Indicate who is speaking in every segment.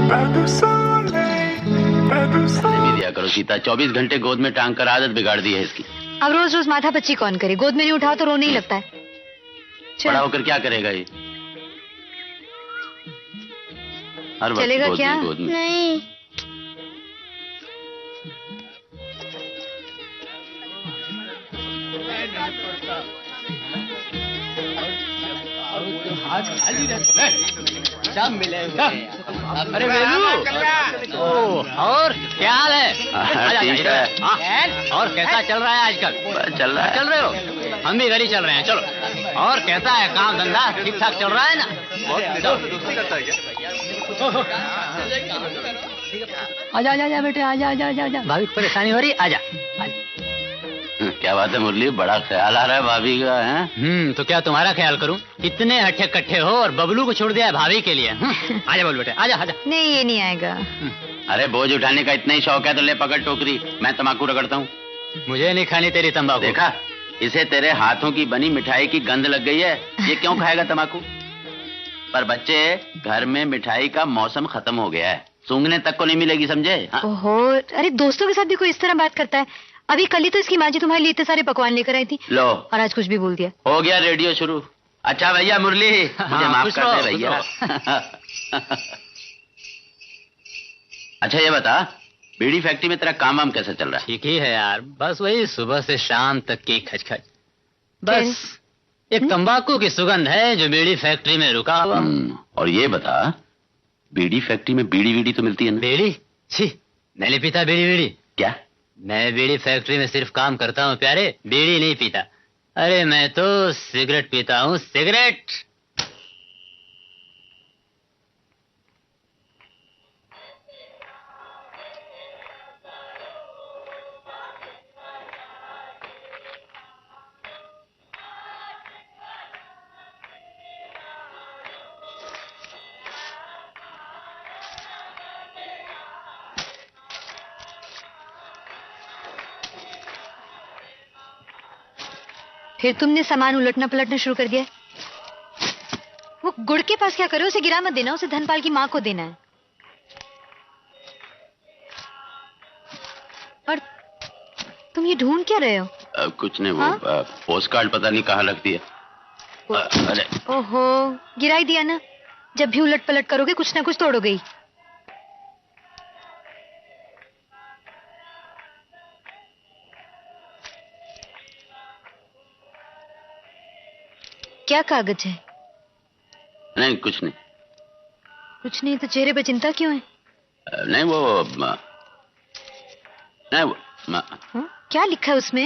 Speaker 1: भी दिया करो सीता, 24 घंटे गोद में टांग कर आदत बिगाड़ दी है इसकी।
Speaker 2: अब रोज रोज माथा पच्ची कौन करे, गोद में नहीं उठाओ तो रोने ही लगता है।
Speaker 1: बड़ा होकर क्या करेगा ये? हर वक्त
Speaker 2: चलेगा क्या?
Speaker 1: गोद में।
Speaker 2: नहीं।
Speaker 3: सब मिले अरे वेलू, और क्या हाल है?
Speaker 1: ठीक है।
Speaker 3: और कैसा चल रहा है आजकल?
Speaker 1: चल रहा है।
Speaker 3: चल रहे हो? हम भी गली चल रहे हैं, चलो। और कैसा है काम धंधा, ठीक ठाक चल रहा है ना? आजा आजा आजा बेटे, आजा आजा आजा आजा। भाभी को परेशानी हो रही, आजा।
Speaker 1: क्या बात है मुरली, बड़ा ख्याल आ रहा है भाभी का, है?
Speaker 3: तो क्या तुम्हारा ख्याल करूं? इतने हट्टे कट्ठे हो और बबलू को छोड़ दिया है भाभी के लिए। आजा बबलू बेटे, आजा आजा।
Speaker 2: नहीं, ये नहीं आएगा।
Speaker 1: अरे बोझ उठाने का इतना ही शौक है तो ले पकड़ टोकरी, मैं तम्बाकू रगड़ता हूँ।
Speaker 3: मुझे नहीं खानी तेरी तंबाकू।
Speaker 1: देखा, इसे तेरे हाथों की बनी मिठाई की गंध लग गई है, ये क्यों खाएगा तम्बाकू? पर बच्चे, घर में मिठाई का मौसम खत्म हो गया है, सूंघने तक को नहीं मिलेगी, समझे?
Speaker 2: ओहो, अरे दोस्तों के साथ भी कोई इस तरह बात करता है? अभी कल ही तो इसकी माँ जी तुम्हारे लिए इतने सारे पकवान लेकर आई थी।
Speaker 1: लो,
Speaker 2: और आज कुछ भी बोल दिया।
Speaker 1: हो गया रेडियो शुरू। अच्छा भैया मुरली, मुझे माफ कर दे भैया। अच्छा ये बता, बीड़ी फैक्ट्री में तेरा काम वाम कैसा चल रहा है?
Speaker 3: ठीक ही है यार, बस वही सुबह से शाम तक की खचखच। बस एक तंबाकू की सुगंध है जो बीड़ी फैक्ट्री में रुका हुआ।
Speaker 1: और ये बता, बीड़ी फैक्ट्री में बीड़ी वीड़ी तो मिलती है ना?
Speaker 3: बीड़ी? छी, मैं नहीं पीता बीड़ी वीड़ी।
Speaker 1: क्या?
Speaker 3: मैं बीड़ी फैक्ट्री में सिर्फ काम करता हूँ प्यारे, बीड़ी नहीं पीता। अरे मैं तो सिगरेट पीता हूँ, सिगरेट।
Speaker 2: फिर तुमने सामान उलटना पलटना शुरू कर दिया। वो गुड़ के पास क्या करो, उसे गिरा मत देना, उसे धनपाल की माँ को देना है। और तुम ये ढूंढ क्या रहे हो?
Speaker 1: कुछ नहीं, वो पोस्ट कार्ड पता नहीं कहाँ लगती है। अरे
Speaker 2: ओहो, गिरा ही दिया ना। जब भी उलट पलट करोगे कुछ ना कुछ तोड़ोगे ही। क्या कागज है?
Speaker 1: नहीं कुछ नहीं।
Speaker 2: कुछ नहीं तो चेहरे पे चिंता क्यों है?
Speaker 1: नहीं वो
Speaker 2: क्या लिखा है उसमें?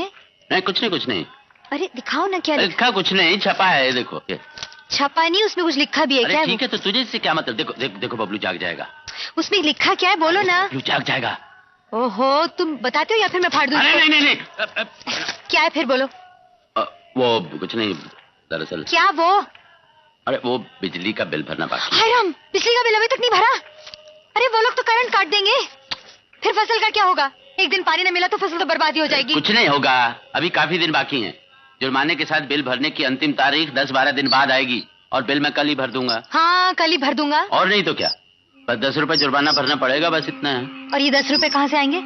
Speaker 1: नहीं कुछ नहीं, कुछ नहीं।
Speaker 2: अरे दिखाओ ना, क्या
Speaker 1: लिखा? कुछ नहीं, छपा है, देखो।
Speaker 2: छपा नहीं, उसमें कुछ लिखा भी है क्या?
Speaker 1: ठीक है, तो तुझे इससे क्या मतलब? देखो देखो देखो, बबलू जाग जाएगा।
Speaker 2: उसमें लिखा क्या है, बोलो ना।
Speaker 1: क्यों जाग जाएगा?
Speaker 2: ओहो, तुम बताते हो या फिर मैं फाड़ दूं?
Speaker 1: नहीं नहीं नहीं।
Speaker 2: क्या है फिर, बोलो।
Speaker 1: वो कुछ नहीं, दरअसल।
Speaker 2: क्या वो?
Speaker 1: अरे वो बिजली का बिल भरना बाकी।
Speaker 2: हाय राम, बिजली का बिल अभी तक नहीं भरा? अरे वो लोग तो करंट काट देंगे, फिर फसल का क्या होगा? एक दिन पानी न मिला तो फसल तो बर्बादी हो जाएगी।
Speaker 1: कुछ नहीं होगा, अभी काफी दिन बाकी हैं। जुर्माने के साथ बिल भरने की अंतिम तारीख 10-12 दिन बाद आएगी, और बिल मैं कल ही भर दूंगा।
Speaker 2: हाँ, कल ही भर दूंगा।
Speaker 1: और नहीं तो क्या, बस 10 रुपए जुर्माना भरना पड़ेगा, बस इतना है।
Speaker 2: और ये 10 रुपए कहाँ से आएंगे?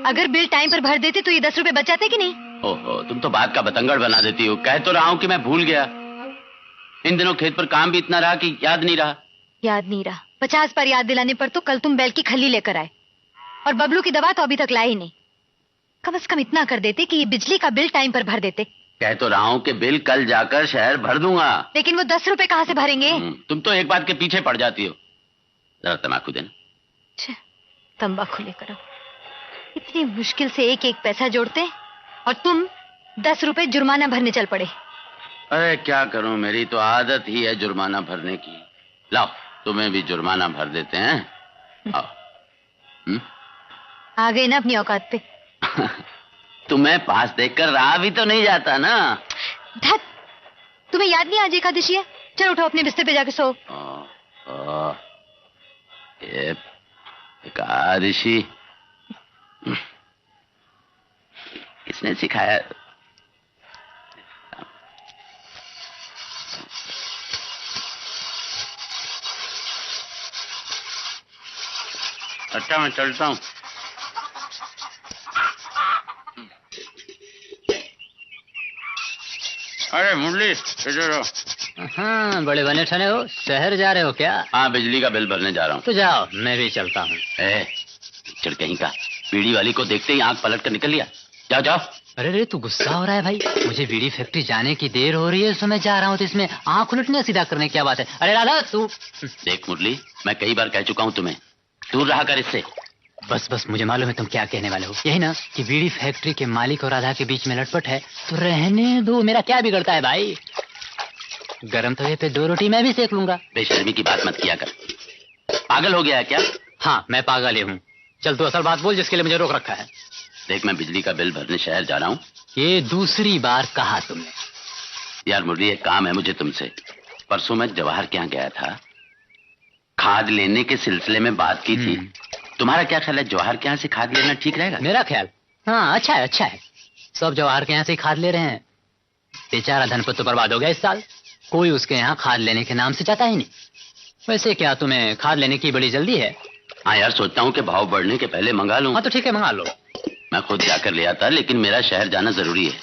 Speaker 2: अगर बिल टाइम पर भर देते तो ये 10 रुपए बच जाते कि नहीं?
Speaker 1: ओहो, तुम तो बात का बतंगड़ बना देती हो। कह तो रहा हूँ कि मैं भूल गया। इन दिनों खेत पर काम भी इतना रहा कि याद नहीं रहा।
Speaker 2: याद नहीं रहा? 50 बार याद दिलाने पर तो कल तुम बैल की खल्ली लेकर आए, और बबलू की दवा तो अभी तक लाए ही नहीं। कम से कम इतना कर देते कि ये बिजली का बिल टाइम पर भर देते।
Speaker 1: कह तो रहा हूँ कि बिल कल जाकर शहर भर दूंगा।
Speaker 2: लेकिन वो 10 रुपए कहाँ से भरेंगे?
Speaker 1: तुम तो एक बात के पीछे पड़ जाती हो। जरा तम्बाकू देना।
Speaker 2: तंबाकू लेकर आओ। इतनी मुश्किल से एक एक पैसा जोड़ते और तुम 10 रुपए जुर्माना भरने चल पड़े।
Speaker 1: अरे क्या करूं, मेरी तो आदत ही है जुर्माना भरने की। लाओ, तुम्हें भी जुर्माना भर देते हैं। आओ।
Speaker 2: आ गए ना अपनी औकात पे।
Speaker 1: तुम्हें पास देखकर रहा भी तो नहीं जाता ना।
Speaker 2: धत, तुम्हें याद नहीं आज एकादशी है? चलो उठो, अपने बिस्तर पे जाके सो।
Speaker 1: ये एकादशी किसने सिखाया? अच्छा मैं चलता हूँ। अरे मुरली इधर आओ।
Speaker 3: हाँ, बड़े बने ठने हो, शहर जा रहे हो क्या?
Speaker 1: हाँ, बिजली का बिल भरने जा रहा हूँ।
Speaker 3: तो जाओ, मैं भी चलता हूँ।
Speaker 1: चिड़ कहीं का, बीड़ी वाली को देखते ही आंख पलट कर निकल लिया। जाओ जाओ।
Speaker 3: अरे रे, तू गुस्सा हो रहा है भाई? मुझे बीड़ी फैक्ट्री जाने की देर हो रही है, तो मैं जा रहा हूँ, तो इसमें आंख उलटने सीधा करने की क्या बात है? अरे राधा तू
Speaker 1: देख मुरली, मैं कई बार कह चुका हूँ तुम्हें, दूर रहा कर इससे।
Speaker 3: बस बस, मुझे मालूम है तुम क्या कहने वाले हो। यही ना कि बीड़ी फैक्ट्री के मालिक और राधा के बीच में लटपट है, तो रहने दो, मेरा क्या बिगड़ता है भाई। गरम तवे पे 2 रोटी मैं भी सेक लूंगा।
Speaker 1: बेशर्मी की बात मत किया कर। पागल हो गया है क्या?
Speaker 3: हाँ, मैं पागल ही हूँ। चल तू असल बात बोल, जिसके लिए मुझे रोक रखा है।
Speaker 1: देख, मैं बिजली का बिल भरने शहर जा रहा हूँ।
Speaker 3: ये दूसरी बार कहा तुमने।
Speaker 1: यार मुरली, एक काम है मुझे तुमसे। परसों मैं जवाहर के यहाँ गया था, खाद लेने के सिलसिले में बात की थी। तुम्हारा क्या ख्याल है, जवाहर के यहाँ से खाद लेना ठीक रहेगा?
Speaker 3: मेरा ख्याल, हाँ अच्छा है, अच्छा है। सब जवाहर के यहाँ से खाद ले रहे हैं। बेचारा धनपत तो बर्बाद हो गया इस साल, कोई उसके यहाँ खाद लेने के नाम से जाता ही नहीं। वैसे क्या तुम्हें खाद लेने की बड़ी जल्दी है?
Speaker 1: हाँ यार, सोचता हूँ कि भाव बढ़ने के पहले मंगा लूँ।
Speaker 3: हाँ तो ठीक है, मंगा लो।
Speaker 1: मैं खुद जाकर ले आता, लेकिन मेरा शहर जाना जरूरी है।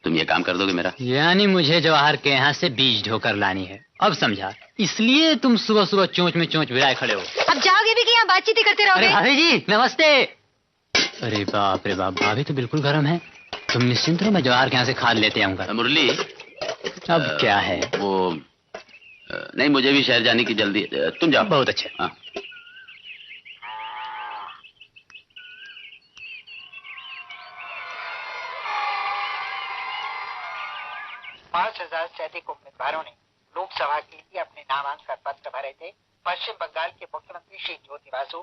Speaker 1: तुम ये काम कर दोगे मेरा?
Speaker 3: यानी मुझे जवाहर के यहाँ से बीज ढोकर लानी है, अब समझा। इसलिए तुम सुबह सुबह चोंच में चोंच भिड़ाए खड़े हो।
Speaker 2: अब जाओगे भी कि यहाँ बातचीत ही करते रहोगे?
Speaker 3: अरे भाभी जी नमस्ते। अरे बाप रे बाप, भाभी तो बिल्कुल गर्म है। तुम निश्चिंत रहो, मैं जवाहर के यहाँ से खाद लेते आऊंगा।
Speaker 1: मुरली,
Speaker 3: अब क्या है
Speaker 1: वो नहीं, मुझे भी शहर जाने की जल्दी है, तुम जाओ।
Speaker 3: बहुत अच्छे।
Speaker 1: हाँ।
Speaker 4: 5,000 से अधिक उम्मीदवारों ने लोकसभा के लिए अपने नामांकन पत्र भरे थे। पश्चिम बंगाल के मुख्यमंत्री श्री ज्योति बासु,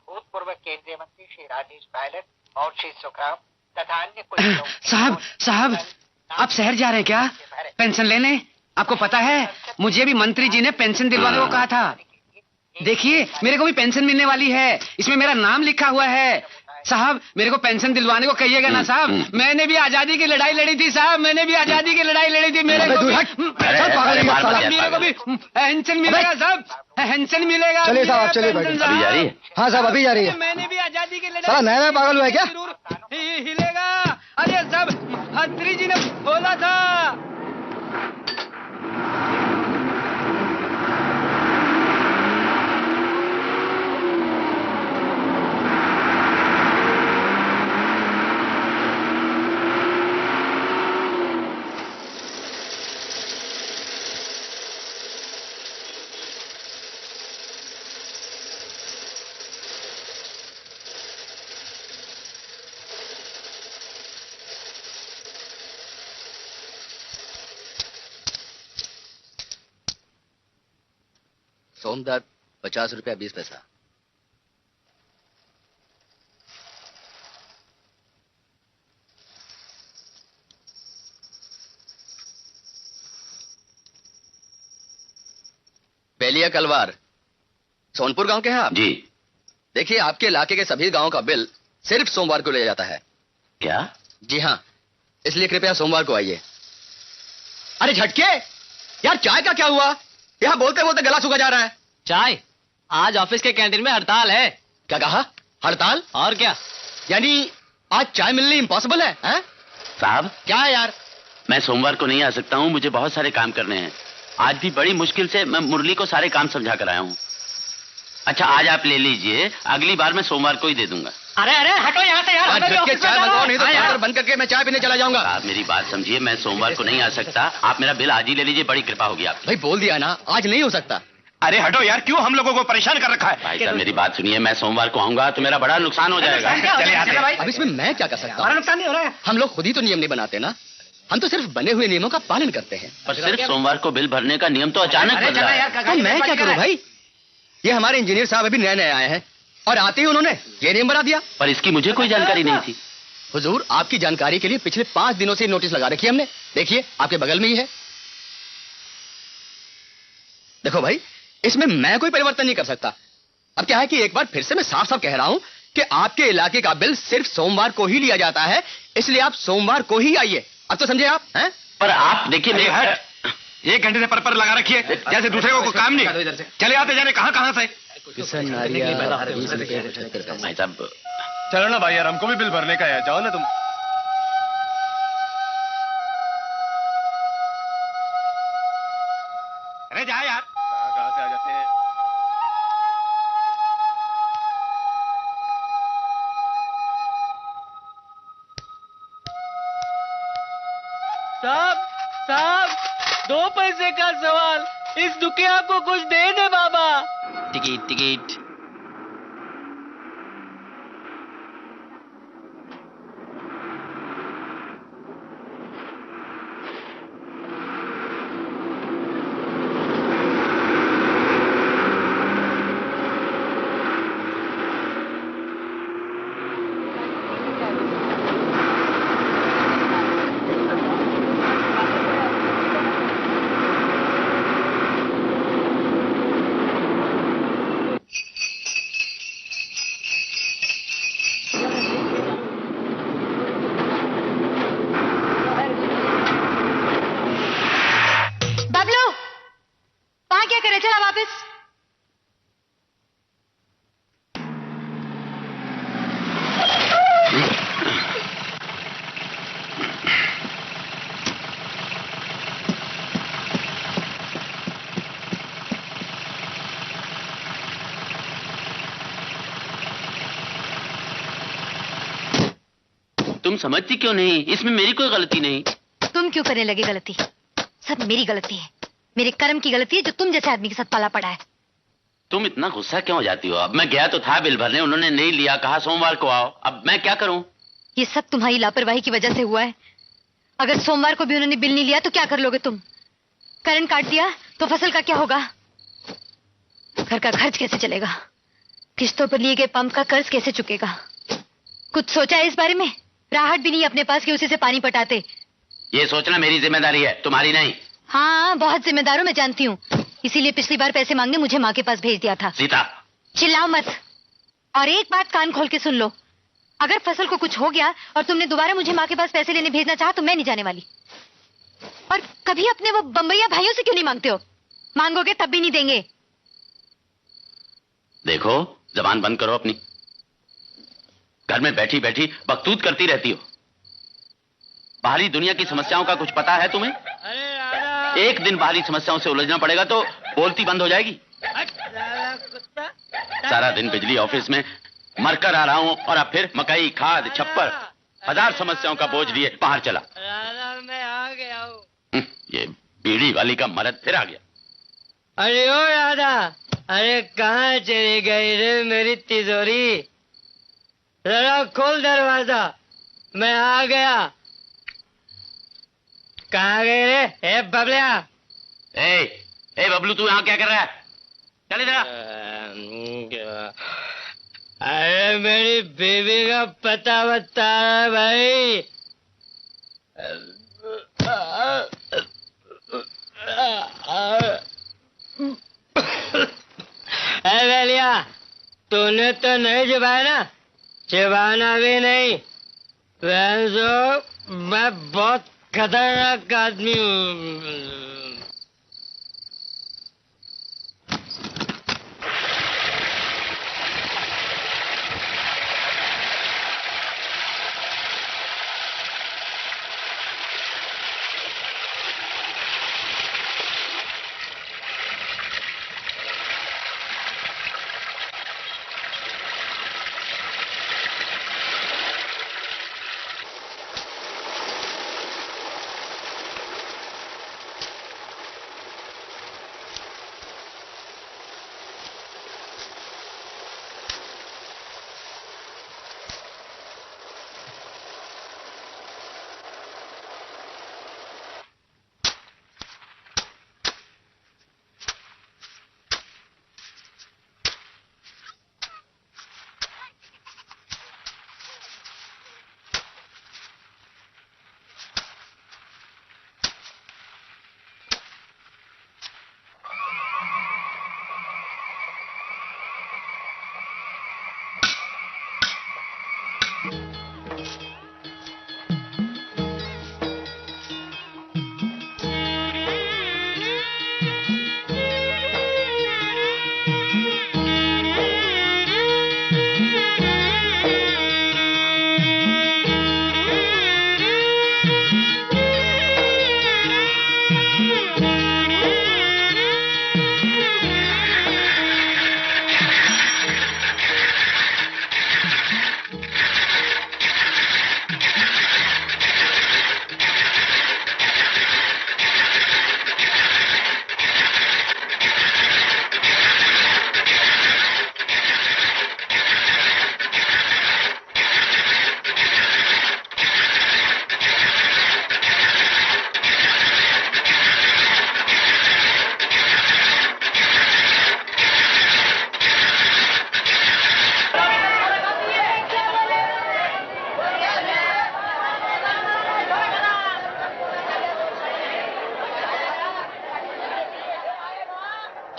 Speaker 4: भूतपूर्व केंद्रीय मंत्री श्री राजेश पायलट और श्री सुखराम तथा अन्य कुछ
Speaker 5: साहब, आप शहर जा रहे हैं क्या? पेंशन लेने? आपको पता है, मुझे भी मंत्री जी ने पेंशन दिलवाने को कहा था। देखिए, मेरे को भी पेंशन मिलने वाली है, इसमें मेरा नाम लिखा हुआ है। साहब, मेरे को पेंशन दिलवाने को कहिएगा ना साहब। मैंने भी आजादी की लड़ाई लड़ी थी साहब, मैंने भी आजादी की लड़ाई लड़ी थी। मेरे को भी पेंशन मिलेगा साहब, पेंशन मिलेगा।
Speaker 6: चलिए साहब, चलिए
Speaker 1: अभी जा रही है?
Speaker 6: हाँ साहब, अभी जा रही है।
Speaker 5: मैंने भी आजादी की लड़ाई।
Speaker 6: साला नया पागल हुआ है क्या?
Speaker 5: हिलेगा। अरे साहब, मंत्री जी ने बोला था।
Speaker 6: सोमदत्त 50 रुपया 20 पैसा। बेलिया कलवार, सोनपुर गांव के हैं आप?
Speaker 1: जी।
Speaker 6: देखिए, आपके इलाके के सभी गांव का बिल सिर्फ सोमवार को लिया जाता है।
Speaker 1: क्या?
Speaker 6: जी हाँ, इसलिए कृपया सोमवार को आइए। अरे झटके, यार चाय का क्या हुआ? यहाँ बोलते बोलते गला सूखा जा रहा है।
Speaker 3: चाय? आज ऑफिस के कैंटीन में हड़ताल है।
Speaker 6: क्या कहा? हड़ताल?
Speaker 3: और क्या?
Speaker 6: यानी आज चाय मिलनी इम्पॉसिबल है?
Speaker 1: साहब,
Speaker 6: क्या है यार?
Speaker 1: मैं सोमवार को नहीं आ सकता हूँ, मुझे बहुत सारे काम करने हैं। आज भी बड़ी मुश्किल से मैं मुरली को सारे काम समझा कर आया हूँ। अच्छा, आज आप ले लीजिए, अगली बार मैं सोमवार को ही दे दूंगा।
Speaker 3: अरे अरे हटो यहाँ से यार।
Speaker 6: झटके चाय मंगवाओ, नहीं तो काउंटर बंद करके मैं चाय पीने चला जाऊंगा।
Speaker 1: आप मेरी बात समझिए, मैं सोमवार को नहीं आ सकता, आप मेरा बिल आज ही ले लीजिए, बड़ी कृपा होगी आपकी।
Speaker 6: भाई बोल दिया ना, आज नहीं हो सकता।
Speaker 7: अरे हटो यार, क्यों हम लोगों को परेशान कर रखा है?
Speaker 1: भाई साहब, मेरी बात सुनिए, मैं सोमवार को आऊंगा तो मेरा बड़ा नुकसान हो जाएगा।
Speaker 7: चले आते हैं।
Speaker 6: अब इसमें मैं क्या कर सकता हूँ?
Speaker 5: नुकसान नहीं हो रहा है।
Speaker 6: हम लोग खुद ही तो नियम नहीं बनाते ना, हम तो सिर्फ बने हुए नियमों का पालन करते हैं।
Speaker 1: पर सिर्फ सोमवार को बिल भरने का नियम तो अचानक बदला है।
Speaker 6: तो मैं क्या करूँ भाई? ये हमारे इंजीनियर साहब अभी नए नए आए हैं और आते ही उन्होंने ये नियम बना दिया।
Speaker 1: पर इसकी मुझे कोई जानकारी नहीं थी।
Speaker 6: हुजूर, आपकी जानकारी के लिए पिछले 5 दिनों से नोटिस लगा रखी है हमने। देखिए, आपके बगल में ही है। देखो भाई, इसमें मैं कोई परिवर्तन नहीं कर सकता। अब क्या है कि एक बार फिर से मैं साफ साफ कह रहा हूं कि आपके इलाके का बिल सिर्फ सोमवार को ही लिया जाता है, इसलिए आप सोमवार को ही आइए। अब तो समझे आप? हैं?
Speaker 1: पर आप देखिए,
Speaker 7: एक घंटे से पर लगा रखी है, जैसे दूसरे को कोई काम नहीं। चले आते जाने कहां से।
Speaker 6: किशन नारिया 20 रुपए 75 पैसे।
Speaker 1: भाई साहब
Speaker 7: चलो ना भाई यार, हमको भी बिल भरने का है, जाओ ना तुम। अरे जा यार, कहाँ से आ जाते हैं।
Speaker 8: साहब साहब, 2 पैसे का सवाल, इस दुखिया को कुछ दे दे बाबा।
Speaker 1: Ticket ticket. तुम समझती क्यों नहीं? इसमें मेरी कोई गलती नहीं।
Speaker 2: तुम क्यों करने लगे गलती? सब मेरी गलती है, मेरे कर्म की गलती है जो तुम जैसे आदमी के साथ पाला पड़ा है।
Speaker 1: तुम इतना गुस्सा क्यों हो जाती हो? अब मैं गया तो था बिल भरने, उन्होंने नहीं लिया, कहा सोमवार को आओ। अब मैं क्या करूं?
Speaker 2: ये सब तुम्हारी लापरवाही की वजह से हुआ है। अगर सोमवार को भी उन्होंने बिल नहीं लिया तो क्या कर लोगे तुम? करंट काट दिया तो फसल का क्या होगा? घर का खर्च कैसे चलेगा? किस्तों पर लिए गए पंप का कर्ज कैसे चुकेगा? कुछ सोचा है इस बारे में? राहत भी नहीं अपने पास कि उसी से पानी पटाते।
Speaker 1: ये सोचना मेरी जिम्मेदारी है, तुम्हारी नहीं।
Speaker 2: हाँ, बहुत जिम्मेदार हूं, मैं जानती हूँ। इसीलिए पिछली बार पैसे मांगने मुझे माँ के पास भेज दिया था।
Speaker 1: सीता,
Speaker 2: चिल्लाओ मत। और एक बात कान खोल के सुन लो, अगर फसल को कुछ हो गया और तुमने दोबारा मुझे माँ के पास पैसे लेने भेजना चाहा तो मैं नहीं जाने वाली। और कभी अपने वो बम्बैया भाइयों से क्यों नहीं मांगते हो? मांगोगे तब भी नहीं देंगे।
Speaker 1: देखो, जबान बंद करो अपनी। घर में बैठी बैठी बकतूत करती रहती हो। बाहरी दुनिया की समस्याओं का कुछ पता है तुम्हें? एक दिन बाहरी समस्याओं से उलझना पड़ेगा तो बोलती बंद हो जाएगी। सारा दिन बिजली ऑफिस में मरकर आ रहा हूं और अब फिर मकई, खाद, छप्पर, 1000 समस्याओं का बोझ लिए बाहर चला।
Speaker 8: मैं आ गया हूँ।
Speaker 1: ये बीड़ी वाली का मर्द फिर आ गया।
Speaker 8: अरे ओ राधा, अरे कहाँ चली गई रे मेरी तिजोरी? जरा खोल दरवाजा, मैं आ गया। कहाँ गए रे? ए बबलिया।
Speaker 1: ए बबलू, तू यहाँ क्या कर रहा है? चल इधर।
Speaker 8: अरे मेरी बीवी का पता बता भाई। बलिया, तूने तो नहीं चबाया ना? चबाना भी नहीं। मैं बहुत खतरनाक आदमी हूँ।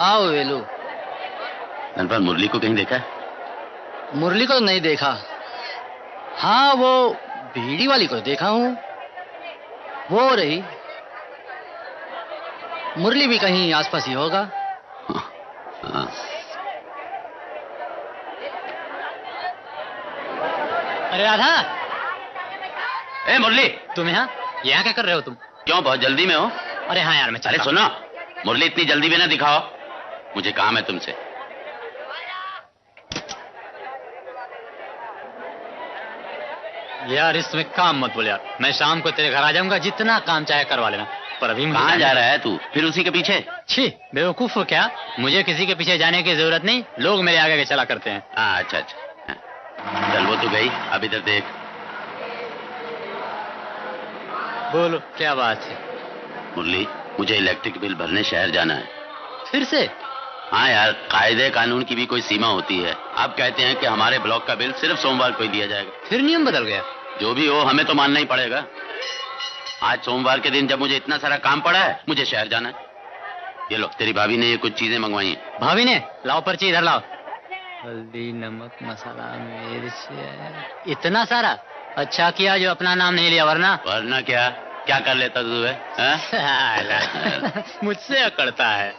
Speaker 3: आओ वेलू।
Speaker 1: धनपाल, मुरली को कहीं देखा है?
Speaker 3: मुरली को तो नहीं देखा। हाँ, वो बीड़ी वाली को देखा हूँ, वो रही। मुरली भी कहीं आसपास ही होगा।
Speaker 1: हाँ।
Speaker 3: अरे राधा।
Speaker 1: ए मुरली,
Speaker 3: तुम यहाँ क्या कर रहे हो तुम?
Speaker 1: क्यों, बहुत जल्दी में हो?
Speaker 3: अरे हाँ यार, मैं
Speaker 1: अरे सुनो, मुरली इतनी जल्दी भी ना दिखाओ, मुझे काम है तुमसे।
Speaker 3: यार इसमें काम मत बोल यार, मैं शाम को तेरे घर आ जाऊंगा, जितना काम चाहे करवा लेना, पर अभी मुझे
Speaker 1: कहाँ जा रहा है तू? फिर उसी के पीछे?
Speaker 3: छी बेवकूफ हो क्या, मुझे किसी के पीछे जाने की जरूरत नहीं, लोग मेरे आगे चला करते हैं।
Speaker 1: हाँ अच्छा अच्छा, चल वो तो गई, अब इधर देख।
Speaker 3: बोलो क्या बात है?
Speaker 1: मुरली, मुझे इलेक्ट्रिक बिल भरने शहर जाना है।
Speaker 3: फिर से?
Speaker 1: हाँ यार, कायदे कानून की भी कोई सीमा होती है। आप कहते हैं कि हमारे ब्लॉक का बिल सिर्फ सोमवार को ही दिया जाएगा।
Speaker 3: फिर नियम बदल गया?
Speaker 1: जो भी हो, हमें तो मानना ही पड़ेगा। आज सोमवार के दिन जब मुझे इतना सारा काम पड़ा है, मुझे शहर जाना है। ये लो, तेरी भाभी ने ये कुछ चीजें मंगवाई हैं।
Speaker 3: भाभी ने? लाओ पर्ची इधर लाओ। हल्दी, नमक, मसाला, मिर्च, इतना सारा? अच्छा किया जो अपना नाम नहीं लिया, वरना
Speaker 1: क्या क्या कर लेता तू है?
Speaker 3: मुझसे अकड़ता है।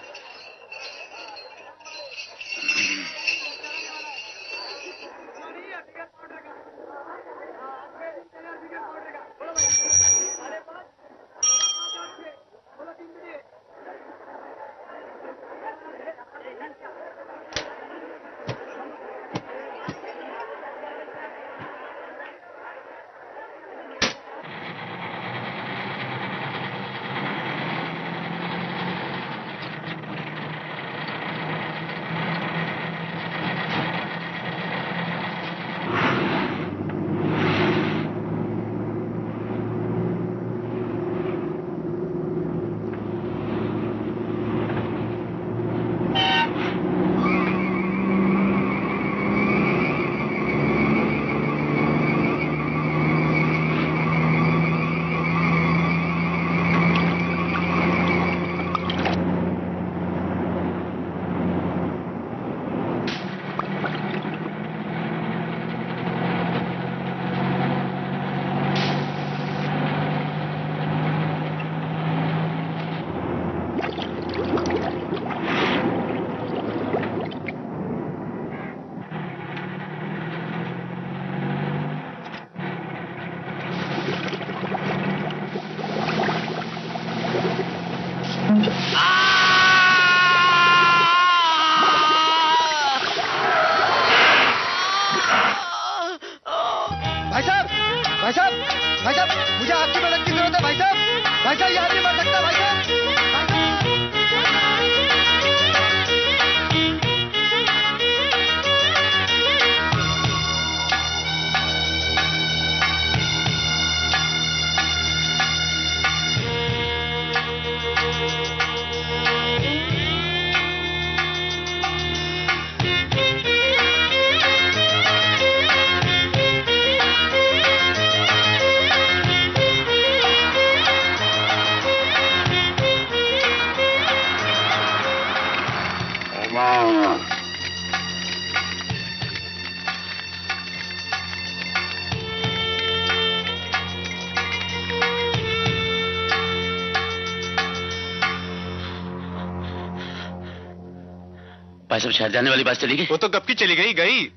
Speaker 1: भाई साहब, शहर जाने वाली बस चली गई?
Speaker 7: वो तो कब की चली गई।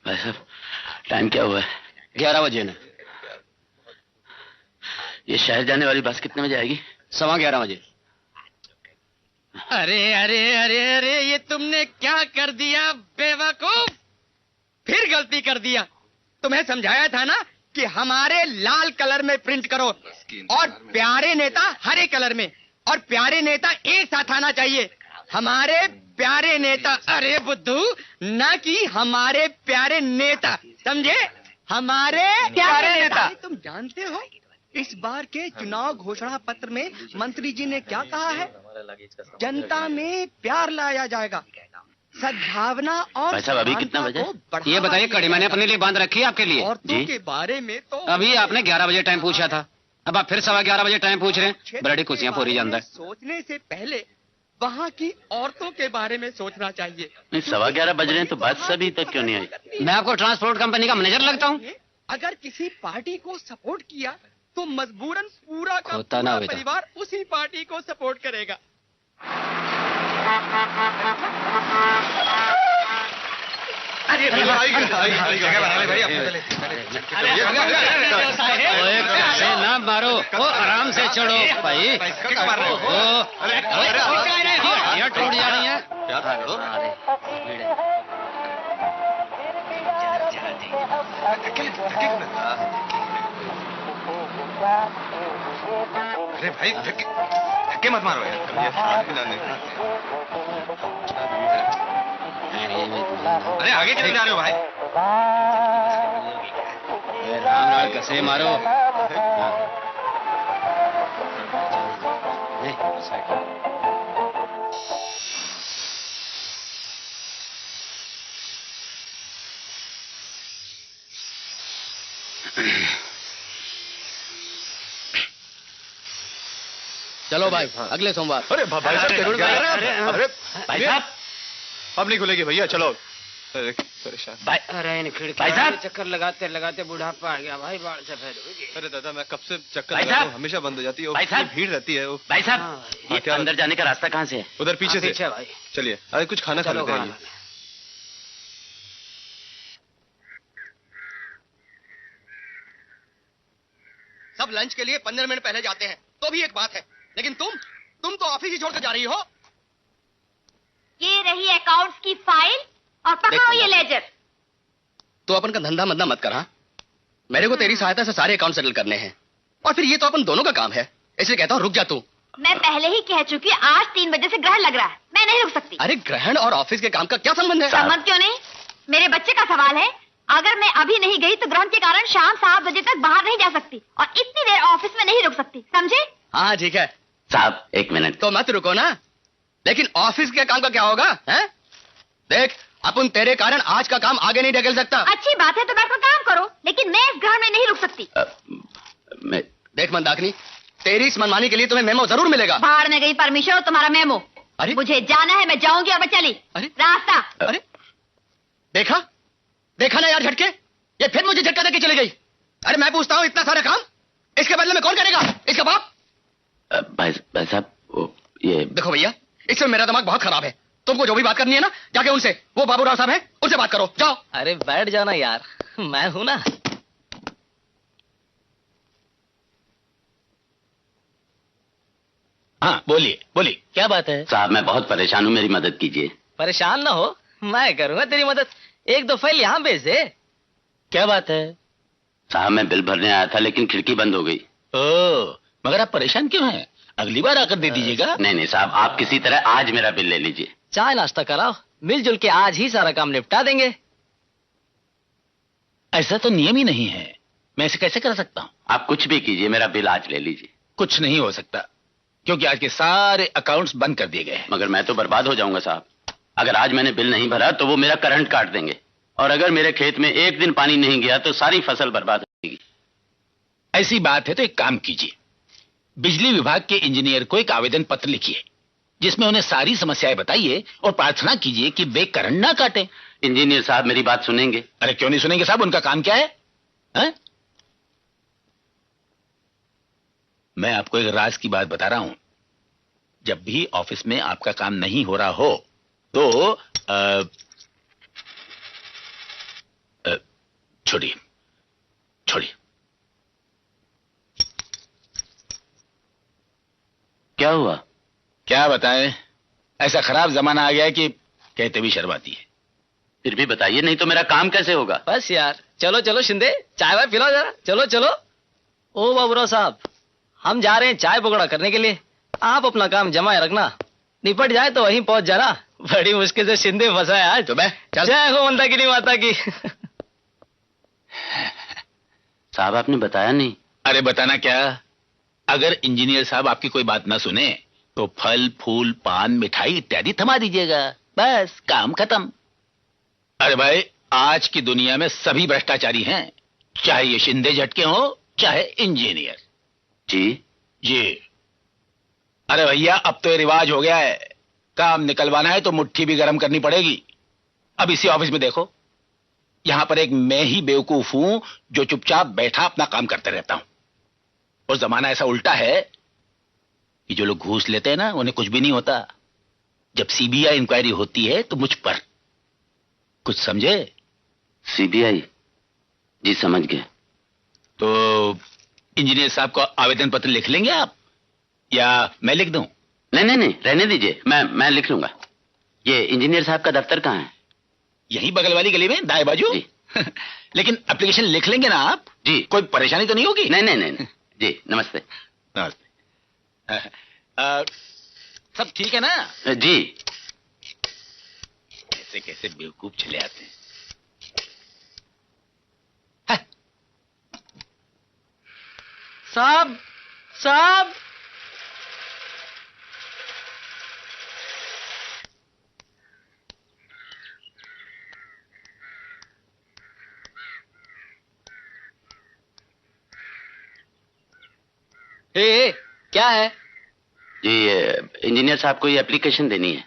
Speaker 1: भाई साहब टाइम क्या हुआ है?
Speaker 6: 11 बजे ने।
Speaker 1: ये शहर जाने वाली बस कितने बजे आएगी?
Speaker 6: 11:15 बजे।
Speaker 5: अरे अरे अरे अरे, ये तुमने क्या कर दिया बेवकूफ? फिर गलती कर दिया। तुम्हें समझाया था ना कि हमारे लाल कलर में प्रिंट करो और प्यारे नेता हरे कलर में, और प्यारे नेता एक साथ आना चाहिए। हमारे प्यारे नेता, अरे बुद्धू, ना कि हमारे प्यारे नेता, समझे? हमारे प्यारे नेता। तुम जानते हो इस बार के चुनाव घोषणा पत्र में मंत्री जी ने क्या कहा है? जनता में प्यार लाया जाएगा, सद्भावना और
Speaker 1: भाई साहब अभी कितना बजे?
Speaker 5: ये बताइए, कड़ी मैंने अपने लिए बांध रखी है आपके लिए? औरतों के बारे में तो अभी आपने 11 बजे टाइम पूछा था, अब आप फिर 11:15 बजे टाइम पूछ रहे हैं। बड़ी कुर्सियां पूरी जानता है। सोचने से पहले वहाँ की औरतों के बारे में सोचना चाहिए।
Speaker 1: नहीं 11:15 बज रहे हैं तो बस अभी तक क्यों नहीं आई?
Speaker 5: मैं आपको ट्रांसपोर्ट कंपनी का मैनेजर लगता हूँ? अगर किसी पार्टी को सपोर्ट किया तो मजबूरन पूरा का पूरा परिवार उसी पार्टी को सपोर्ट करेगा।
Speaker 7: अरे
Speaker 3: ना मारो, वो आराम से चढ़ो भाई। ये टूट जानी है।
Speaker 7: अरे भाई धक्के मत मारो यार। अरे आगे चले जा रहे हो भाई।
Speaker 3: राम कैसे मारो।
Speaker 6: चलो भाई, अगले सोमवार।
Speaker 7: अरे भाई साहब जरूर। अरे
Speaker 1: भाई साहब
Speaker 7: अब नहीं खुलेगी भैया, चलो। परेशान
Speaker 1: भाई साहब
Speaker 5: चक्कर लगाते लगाते बुढ़ापा आ गया भाई, बाल सफेद हो गए।
Speaker 7: अरे दादा मैं कब से चक्कर
Speaker 1: भाई
Speaker 7: लगा रहा
Speaker 1: साहब।
Speaker 7: हूं, हमेशा बंद हो जाती है।
Speaker 1: भाई साहब।
Speaker 7: भीड़ रहती है वो।
Speaker 1: भाई साहब ये
Speaker 7: क्या?
Speaker 1: अंदर जाने का रास्ता कहाँ से है?
Speaker 7: उधर पीछे से।
Speaker 5: पीछे भाई।
Speaker 7: चलिए अरे कुछ खाना खा लेते हैं।
Speaker 6: सब लंच के लिए 15 मिनट पहले जाते हैं तो भी एक बात है, लेकिन तुम तो ऑफिस ही छोड़कर जा रही हो।
Speaker 2: ये रही अकाउंट्स की फाइल और पकड़ो ये लेजर।
Speaker 6: तो अपन का धंधा मंदा मत कर। हाँ, मेरे को तेरी सहायता से सारे अकाउंट सेटल करने हैं, और फिर ये तो अपन दोनों का काम है, इसलिए कहता हूँ रुक जा तू।
Speaker 2: मैं पहले ही कह चुकी, आज 3 बजे से ग्रहण लग रहा है, मैं नहीं रुक सकती।
Speaker 6: अरे ग्रहण और ऑफिस के काम का क्या संबंध है?
Speaker 2: संबंध क्यों नहीं, मेरे बच्चे का सवाल है। अगर मैं अभी नहीं गई तो ग्रहण के कारण शाम 7 बजे तक बाहर नहीं जा सकती, और इतनी देर ऑफिस में नहीं रुक सकती, समझे?
Speaker 6: हाँ ठीक है।
Speaker 1: साहब 1 मिनट।
Speaker 6: तो मत रुको ना, लेकिन ऑफिस के काम का क्या होगा? हैं? देख अपन तेरे कारण आज का काम आगे नहीं ढकेल सकता।
Speaker 2: अच्छी बात है तो बैठकर काम करो, लेकिन मैं इस ग्रहण में नहीं रुक सकती।
Speaker 1: मैं
Speaker 6: देख मंदाकिनी, तेरी इस मनमानी के लिए तुम्हें मेमो जरूर मिलेगा।
Speaker 2: बाहर में गई परमिशन और तुम्हारा मेमो।
Speaker 6: अरे
Speaker 2: मुझे जाना है, मैं जाऊंगी और मैं चली।
Speaker 6: अरे
Speaker 2: रास्ता।
Speaker 6: अरे देखा ना यार झटके, ये फिर मुझे झटका देके चली गई। अरे मैं पूछता हूँ इतना सारा काम इसके बदले में कौन करेगा? इसका बाप।
Speaker 1: भाई साहब ये
Speaker 6: देखो भैया, इसमें मेरा दिमाग बहुत खराब है। तुमको जो भी बात करनी है ना, जाके उनसे, वो बाबूराव साहब हैं, उनसे बात करो, जाओ।
Speaker 3: अरे बैठ जाना यार, मैं हूं ना। हाँ बोलिए क्या बात है?
Speaker 1: साहब मैं बहुत परेशान हूँ, मेरी मदद कीजिए।
Speaker 3: परेशान ना हो, मैं करूंगा तेरी मदद। 1-2 फाइल यहाँ भेज दे। क्या बात है?
Speaker 1: साहब मैं बिल भरने आया था लेकिन खिड़की बंद हो गई।
Speaker 3: ओह, मगर आप परेशान क्यों हैं? अगली बार आकर दे दीजिएगा।
Speaker 1: नहीं साहब, आप किसी तरह आज मेरा बिल ले लीजिए।
Speaker 3: चाय नाश्ता कराओ, मिलजुल के आज ही सारा काम निपटा देंगे। ऐसा तो नियम ही नहीं है, मैं इसे कैसे कर सकता हूँ?
Speaker 1: आप कुछ भी कीजिए, मेरा बिल आज ले लीजिए।
Speaker 9: कुछ नहीं हो सकता, क्योंकि आज के सारे अकाउंट्स बंद कर दिए गए हैं।
Speaker 1: मगर मैं तो बर्बाद हो जाऊंगा साहब। अगर आज मैंने बिल नहीं भरा तो वो मेरा करंट काट देंगे, और अगर मेरे खेत में 1 दिन पानी नहीं गया तो सारी फसल बर्बाद हो जाएगी।
Speaker 9: ऐसी बात है तो एक काम कीजिए, बिजली विभाग के इंजीनियर को एक आवेदन पत्र लिखिए, जिसमें उन्हें सारी समस्याएं बताइए और प्रार्थना कीजिए कि वे करंट ना काटे।
Speaker 1: इंजीनियर साहब मेरी बात सुनेंगे?
Speaker 9: अरे क्यों नहीं सुनेंगे साहब, उनका काम क्या है? मैं आपको एक राज की बात बता रहा हूं, जब भी ऑफिस में आपका काम नहीं हो रहा हो तो छोड़िए छोड़िए।
Speaker 1: क्या हुआ?
Speaker 9: क्या बताएं, ऐसा खराब जमाना आ गया है कि कहते भी शर्म आती है।
Speaker 1: फिर भी बताइए, नहीं तो मेरा काम कैसे होगा?
Speaker 6: बस यार, चलो चलो शिंदे, चाय वाय पिलाओ जरा, चलो चलो। ओ बाबूराव साहब, हम जा रहे हैं चाय पकौड़ा करने के लिए, आप अपना काम जमाए रखना, निपट जाए तो वहीं पहुंच जाना। बड़ी मुश्किल से शिंदे फंसा है आज।
Speaker 9: तो मैं
Speaker 6: जय हो मंदाकिनी माता की।
Speaker 1: साहब आपने बताया नहीं।
Speaker 9: अरे बताना क्या, अगर इंजीनियर साहब आपकी कोई बात ना सुने तो फल फूल पान मिठाई इत्यादि थमा दीजिएगा, बस काम खत्म। अरे भाई, आज की दुनिया में सभी भ्रष्टाचारी हैं, चाहे ये शिंदे झटके हो चाहे इंजीनियर।
Speaker 1: जी
Speaker 9: जी। अरे भैया, अब तो ये रिवाज हो गया है, काम निकलवाना है तो मुट्ठी भी गर्म करनी पड़ेगी। अब इसी ऑफिस में देखो, यहां पर एक मैं ही बेवकूफ हूं जो चुपचाप बैठा अपना काम करते रहता हूं, और जमाना ऐसा उल्टा है कि जो लोग घूस लेते हैं ना उन्हें कुछ भी नहीं होता। जब सीबीआई इंक्वायरी होती है तो मुझ पर, कुछ समझे?
Speaker 1: सीबीआई? जी समझ गए।
Speaker 9: तो इंजीनियर साहब को आवेदन पत्र लिख लेंगे आप, या मैं लिख दूं?
Speaker 1: नहीं नहीं नहीं, रहने दीजिए, मैं लिख लूंगा। ये इंजीनियर साहब का दफ्तर कहाँ है?
Speaker 9: यहीं बगल वाली गली में दाएं बाजू। लेकिन एप्लीकेशन लिख लेंगे ना आप?
Speaker 1: जी।
Speaker 9: कोई परेशानी तो नहीं होगी?
Speaker 1: नहीं नहीं नहीं, जी नमस्ते।
Speaker 9: नमस्ते। सब ठीक है ना?
Speaker 1: जी।
Speaker 9: कैसे कैसे बेवकूफ चले आते हैं।
Speaker 6: साहब साहब, क्या है?
Speaker 1: जी इंजीनियर साहब को ये एप्लीकेशन देनी है।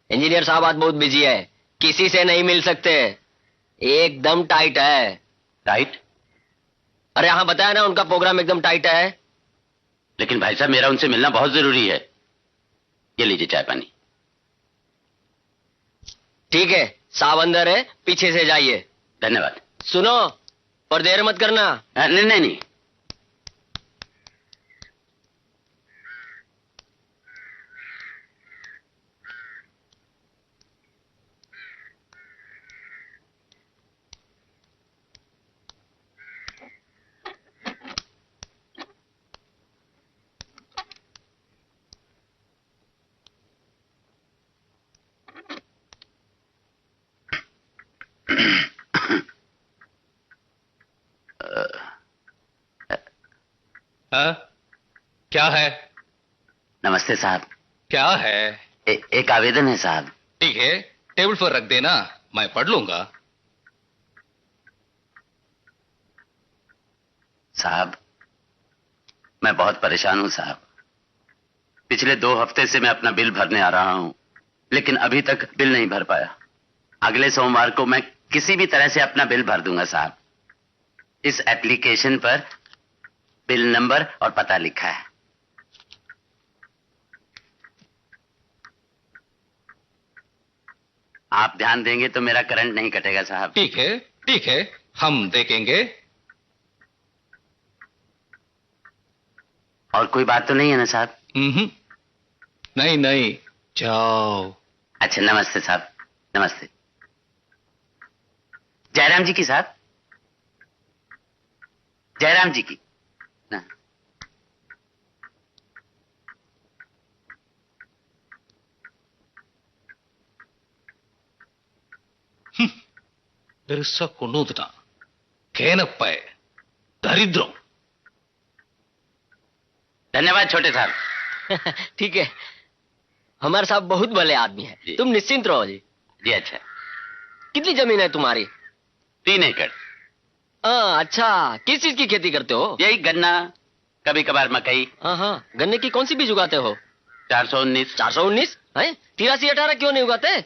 Speaker 6: इंजीनियर साहब आज बहुत बिजी है, किसी से नहीं मिल सकते, एकदम टाइट है।
Speaker 1: टाइट?
Speaker 6: अरे हाँ, बताया ना, उनका प्रोग्राम एकदम टाइट है।
Speaker 1: लेकिन भाई साहब, मेरा उनसे मिलना बहुत जरूरी है। ये लीजिए चाय पानी।
Speaker 6: ठीक है, साहब अंदर है, पीछे से जाइए।
Speaker 1: धन्यवाद।
Speaker 6: सुनो, पर देर मत करना।
Speaker 1: नहीं नहीं नहीं।
Speaker 7: क्या है?
Speaker 1: नमस्ते साहब।
Speaker 7: क्या है?
Speaker 1: एक आवेदन है साहब।
Speaker 7: ठीक है, टेबल पर रख देना, मैं पढ़ लूंगा।
Speaker 1: साहब, मैं बहुत परेशान हूं साहब। पिछले 2 हफ्ते से मैं अपना बिल भरने आ रहा हूं, लेकिन अभी तक बिल नहीं भर पाया। अगले सोमवार को मैं किसी भी तरह से अपना बिल भर दूंगा साहब। इस एप्लीकेशन पर बिल नंबर और पता लिखा है। आप ध्यान देंगे तो मेरा करंट नहीं कटेगा साहब।
Speaker 7: ठीक है, हम देखेंगे।
Speaker 1: और कोई बात तो नहीं है ना साहब?
Speaker 7: नहीं नहीं, जाओ।
Speaker 1: अच्छा, नमस्ते साहब, नमस्ते। जयराम जी की साहब, जयराम जी की ना।
Speaker 7: பெருசா கொண்டு வந்துட்டான் கேனப்ப दरिद्रों।
Speaker 1: धन्यवाद छोटे साहब।
Speaker 6: ठीक है, हमारे साहब बहुत भले आदमी है, तुम निश्चिंत रहो जी।
Speaker 1: जी अच्छा।
Speaker 6: कितनी जमीन है तुम्हारी?
Speaker 1: 3 एकड़।
Speaker 6: अच्छा, किस चीज की खेती करते हो?
Speaker 1: यही गन्ना, कभी कभार मकई।
Speaker 6: हाँ, गन्ने की कौन सी बीज उगाते हो?
Speaker 1: 419।
Speaker 6: 419 है? 83-18 क्यों नहीं उगाते?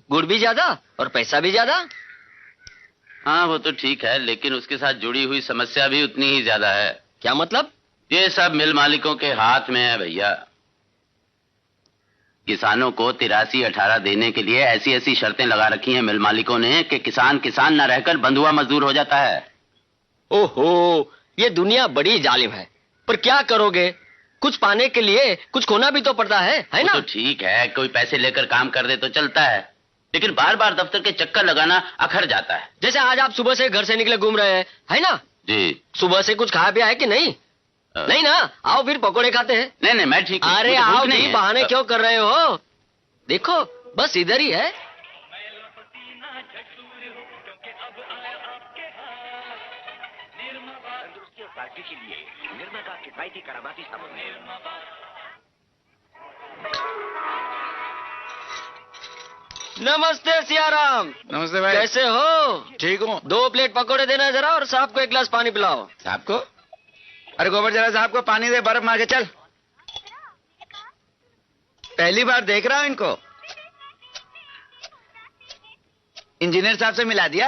Speaker 6: गुड़ भी ज्यादा और पैसा भी ज्यादा।
Speaker 1: हाँ वो तो ठीक है, लेकिन उसके साथ जुड़ी हुई समस्या भी उतनी ही ज्यादा है।
Speaker 6: क्या मतलब?
Speaker 1: ये सब मिल मालिकों के हाथ में है भैया। किसानों को 83-18 देने के लिए ऐसी ऐसी शर्तें लगा रखी हैं मिल मालिकों ने कि किसान किसान न रहकर बंधुआ मजदूर हो जाता है।
Speaker 10: ओहो, ये दुनिया बड़ी जालिम है, पर क्या करोगे? कुछ पाने के लिए कुछ खोना भी तो पड़ता है ना?
Speaker 1: तो ठीक है, कोई पैसे लेकर काम कर दे तो चलता है, लेकिन बार बार दफ्तर के चक्कर लगाना अखर जाता है।
Speaker 10: जैसे आज आप सुबह से घर से निकले घूम रहे हैं, है ना?
Speaker 1: जी।
Speaker 10: सुबह से कुछ खाया पिया है कि नहीं? नहीं ना? आओ फिर पकोड़े खाते हैं।
Speaker 1: नहीं मैं ठीक हूँ।
Speaker 10: अरे आओ, नहीं बहाने क्यों कर रहे हो? देखो बस इधर ही है।
Speaker 11: पार्टी के लिए निर्मा का किफायती करामाती सामान।
Speaker 10: नमस्ते सियाराम।
Speaker 9: नमस्ते भाई।
Speaker 10: कैसे हो?
Speaker 9: ठीक हूँ।
Speaker 10: 2 प्लेट पकोड़े देना जरा, और साहब को 1 गिलास पानी पिलाओ।
Speaker 9: साहब को? अरे गोबर जरा साहब को पानी दे, बर्फ मार के चल। पहली बार देख रहा हूँ इनको। इंजीनियर साहब से मिला दिया।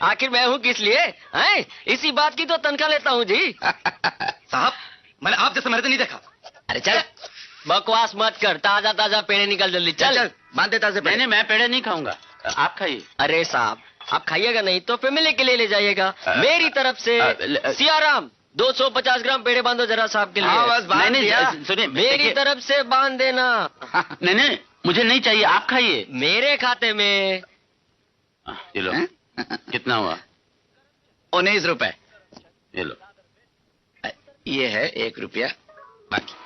Speaker 10: आखिर मैं हूँ किस लिए? हैं? इसी बात की तो तनख्वाह लेता हूँ जी।
Speaker 6: साहब, मैंने आप जैसा मेहनत नहीं देखा।
Speaker 10: अरे चल, बकवास मत कर, ताजा ताजा पेड़े निकल जल्दी। चल
Speaker 6: बांध देता से।
Speaker 1: नहीं मैं पेड़े नहीं खाऊंगा, आप खाइए।
Speaker 10: अरे साहब, आप खाइएगा नहीं तो फैमिली के लिए ले जाइएगा। मेरी तरफ से सियाराम 250 ग्राम पेड़े बांधो जरा साहब के लिए।
Speaker 6: हाँ बस बांध दिया।
Speaker 1: सुनिए,
Speaker 10: मेरी तरफ से बांध देना।
Speaker 1: नहीं मुझे नहीं चाहिए, आप खाइए।
Speaker 10: मेरे खाते में।
Speaker 1: ये लो। कितना हुआ?
Speaker 6: 19 रुपए।
Speaker 1: ये लो।
Speaker 6: ये है 1 रुपया बाकी।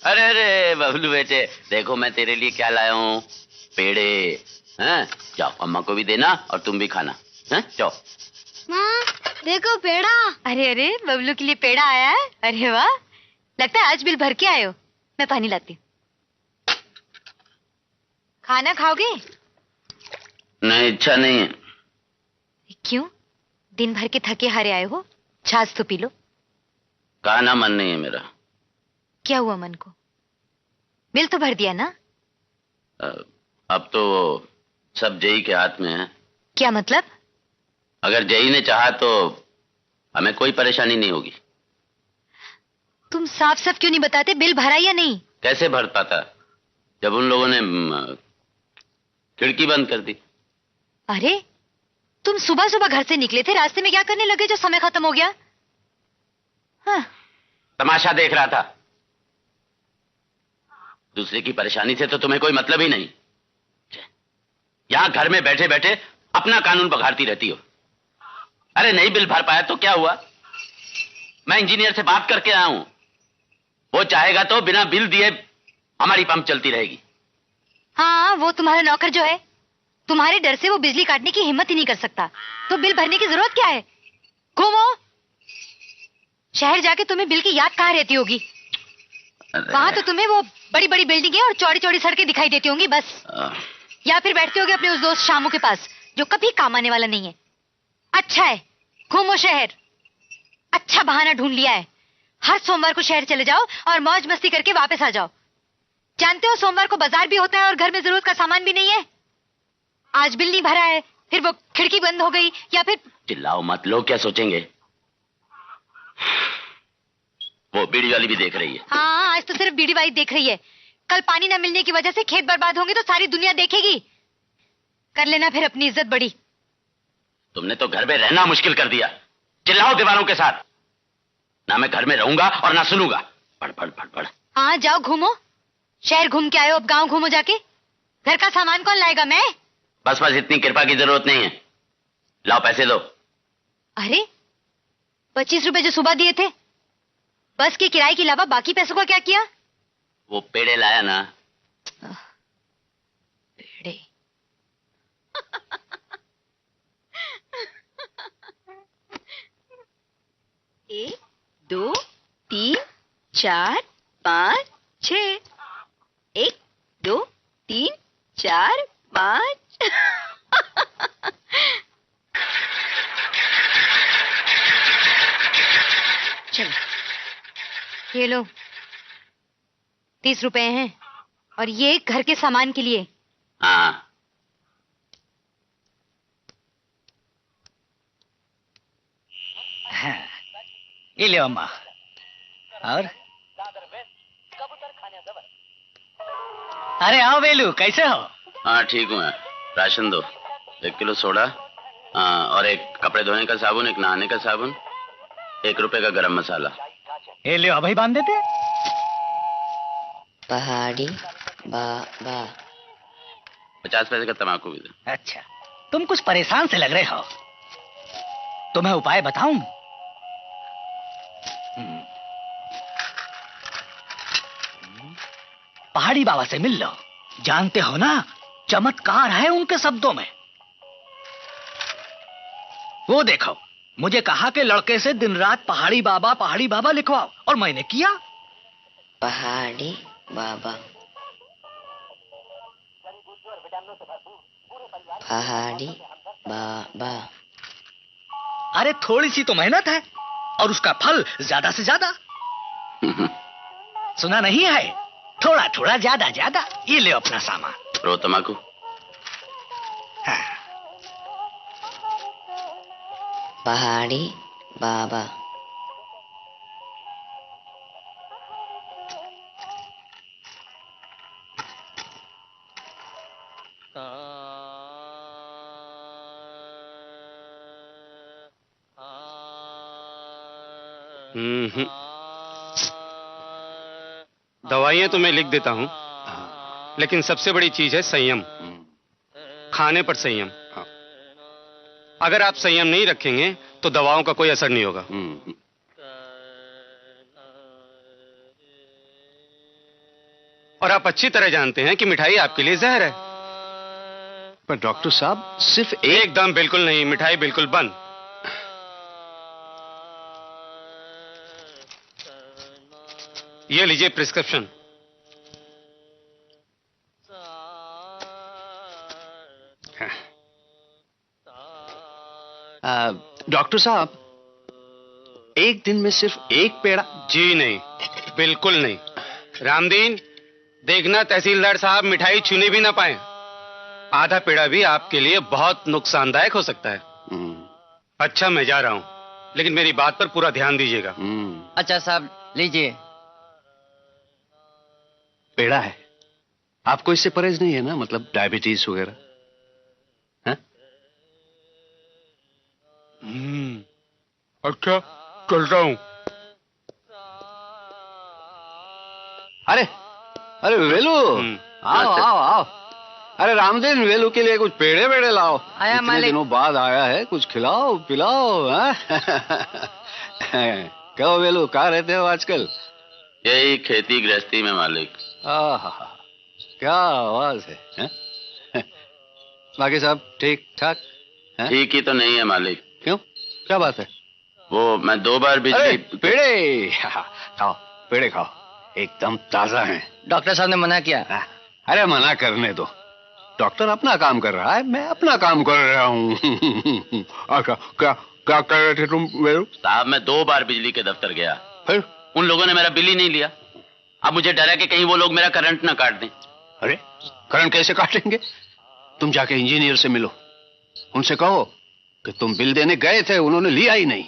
Speaker 1: अरे बबलू बेटे, देखो मैं तेरे लिए क्या लाया हूँ, पेड़े। हैं? जाओ अम्मा को भी देना और तुम भी खाना। हैं? जाओ।
Speaker 2: माँ देखो पेड़ा। अरे बबलू के लिए पेड़ा आया है। अरे वाह, लगता है आज बिल भर के आए हो। मैं पानी लाती हूँ। खाना खाओगे?
Speaker 1: नहीं, इच्छा नहीं है।
Speaker 2: क्यों? दिन भर के थके हारे आए हो, छाछ तो पी लो।
Speaker 1: खाना मन नहीं है मेरा।
Speaker 2: क्या हुआ मन को? बिल तो भर दिया ना?
Speaker 1: अब तो सब जई के हाथ में है।
Speaker 2: क्या मतलब?
Speaker 1: अगर जई ने चाहा तो हमें कोई परेशानी नहीं होगी।
Speaker 2: तुम साफ साफ क्यों नहीं बताते बिल भरा या नहीं?
Speaker 1: कैसे भर पाता जब उन लोगों ने खिड़की बंद कर दी।
Speaker 2: अरे तुम सुबह सुबह घर से निकले थे, रास्ते में क्या करने लगे जो समय खत्म हो गया? हाँ।
Speaker 1: तमाशा देख रहा था। दूसरे की परेशानी से तो तुम्हें कोई मतलब ही नहीं। यहां घर में बैठे बैठे अपना कानून बघाड़ती रहती हो। अरे नहीं बिल भर पाया तो क्या हुआ? मैं इंजीनियर से बात करके आया हूं, वो चाहेगा तो बिना बिल दिए हमारी पंप चलती रहेगी।
Speaker 2: हाँ, वो तुम्हारा नौकर जो है, तुम्हारे डर से वो बिजली काटने की हिम्मत ही नहीं कर सकता, तो बिल भरने की जरूरत क्या है? घूमो। शहर जाके तुम्हें बिल की याद कहाँ रहती होगी? वहां तो तुम्हें वो बड़ी बड़ी बिल्डिंगें और चौड़ी चौड़ी सड़कें दिखाई देती होंगी बस। या फिर बैठते होगे अपने उस दोस्त शामू के पास जो कभी काम आने वाला नहीं है। अच्छा है, घूमो शहर। अच्छा बहाना ढूंढ लिया है। हर सोमवार को शहर चले जाओ और मौज मस्ती करके वापस आ जाओ। जानते हो सोमवार को बाजार भी होता है और घर में जरूरत का सामान भी नहीं है। आज बिल नहीं भरा है, फिर वो खिड़की बंद हो गई, या फिर
Speaker 1: चिल्लाओ मत, लोग क्या सोचेंगे? वो बीड़ी वाली भी देख रही है।
Speaker 2: हाँ, आज तो सिर्फ बीड़ी वाली देख रही है। कल पानी न मिलने की वजह से खेत बर्बाद होंगे तो सारी दुनिया देखेगी। कर लेना फिर अपनी इज्जत बड़ी।
Speaker 1: तुमने तो घर में रहना मुश्किल कर दिया। चिल्लाओ दीवारों के साथ। ना मैं घर में रहूंगा और ना सुनूंगा। पढ़ पढ़ पढ़ पढ़।
Speaker 2: हाँ जाओ घूमो। शहर घूम के आए हो, अब गांव घूमो जाके। घर का सामान कौन लाएगा? मैं।
Speaker 1: बस बस, इतनी कृपा की जरूरत नहीं है। लाओ पैसे दो।
Speaker 2: अरे 25 रुपए जो सुबह दिए थे, बस के किराए के अलावा बाकी पैसों का क्या किया?
Speaker 1: वो पेड़े लाया ना।
Speaker 2: पेड़े। 1 2 3 4 5 6। 1 2 3 4 5। चलो ये लो, 30 रुपए हैं, और ये घर के सामान के लिए।
Speaker 1: हाँ।
Speaker 12: ये ले अम्मा। और अरे आओ वेलू, कैसे हो?
Speaker 1: हाँ ठीक हूँ मैं। राशन दो, 1 किलो सोडा, और एक कपड़े धोने का साबुन, एक नहाने का साबुन, 1 रुपए का गरम मसाला।
Speaker 12: ये ले अभी बांध देते।
Speaker 2: पहाड़ी बाबा।
Speaker 1: 50 पैसे का तम्बाकू भी दो।
Speaker 12: अच्छा, तुम कुछ परेशान से लग रहे हो, तुम्हें उपाय बताऊं? पहाड़ी बाबा से मिल लो, जानते हो ना, चमत्कार है उनके शब्दों में। वो देखो, मुझे कहा कि लड़के से दिन रात पहाड़ी बाबा लिखवाओ, और मैंने किया।
Speaker 2: पहाड़ी बाबा, पहाड़ी बाबा।
Speaker 12: अरे थोड़ी सी तो मेहनत है, और उसका फल ज्यादा से ज्यादा। सुना नहीं है, थोड़ा थोड़ा ज्यादा ज्यादा। ये ले अपना सामान।
Speaker 1: रो तम्बाकू।
Speaker 12: हाँ।
Speaker 2: पहाड़ी बाबा।
Speaker 13: दवाइयां तो मैं लिख देता हूं, लेकिन सबसे बड़ी चीज है संयम। खाने पर संयम। अगर आप संयम नहीं रखेंगे तो दवाओं का कोई असर नहीं होगा। और आप अच्छी तरह जानते हैं कि मिठाई आपके लिए जहर है।
Speaker 7: पर डॉक्टर साहब, सिर्फ
Speaker 13: एकदम बिल्कुल नहीं, मिठाई बिल्कुल बंद। ये लीजिए प्रिस्क्रिप्शन।
Speaker 7: डॉक्टर साहब, एक दिन में सिर्फ 1 पेड़ा?
Speaker 13: जी नहीं, बिल्कुल नहीं। रामदीन, देखना तहसीलदार साहब मिठाई छूने भी ना पाए। आधा पेड़ा भी आपके लिए बहुत नुकसानदायक हो सकता है। अच्छा, मैं जा रहा हूं, लेकिन मेरी बात पर पूरा ध्यान दीजिएगा।
Speaker 10: अच्छा साहब, लीजिए।
Speaker 7: पेड़ा है, आपको इससे परहेज नहीं है ना, मतलब डायबिटीज वगैरह?
Speaker 13: अच्छा, चलता हूं।
Speaker 7: अरे अरे वेलू, आओ आओ आओ। अरे रामदीन, वेलू के लिए कुछ पेड़े लाओ।
Speaker 10: आया
Speaker 7: इतने
Speaker 10: मालिक।
Speaker 7: दिनों बाद आया है, कुछ खिलाओ पिलाओ। क्या वेलू, कहाँ रहते हो आजकल?
Speaker 1: यही खेती गृहस्थी में मालिक।
Speaker 7: क्या आवाज है? बाकी सब ठीक ठाक?
Speaker 1: ठीक ही तो नहीं है मालिक।
Speaker 7: क्यों, क्या बात है?
Speaker 1: वो मैं 2 बार बिजली।
Speaker 7: पेड़े खाओ, पेड़े खाओ, एकदम ताजा हैं।
Speaker 10: डॉक्टर साहब ने मना किया।
Speaker 7: अरे मना करने दो, डॉक्टर अपना काम कर रहा है, मैं अपना काम कर रहा हूँ। क्या क्या कर रहे थे तुम वेलू?
Speaker 1: साहब, मैं 2 बार बिजली के दफ्तर गया,
Speaker 7: फिर
Speaker 1: उन लोगों ने मेरा बिल ही नहीं लिया। अब मुझे डर है कि कहीं वो लोग मेरा करंट ना काट दें।
Speaker 7: अरे करंट कैसे काटेंगे? तुम जाके इंजीनियर से मिलो, उनसे कहो कि तुम बिल देने गए थे, उन्होंने लिया ही नहीं।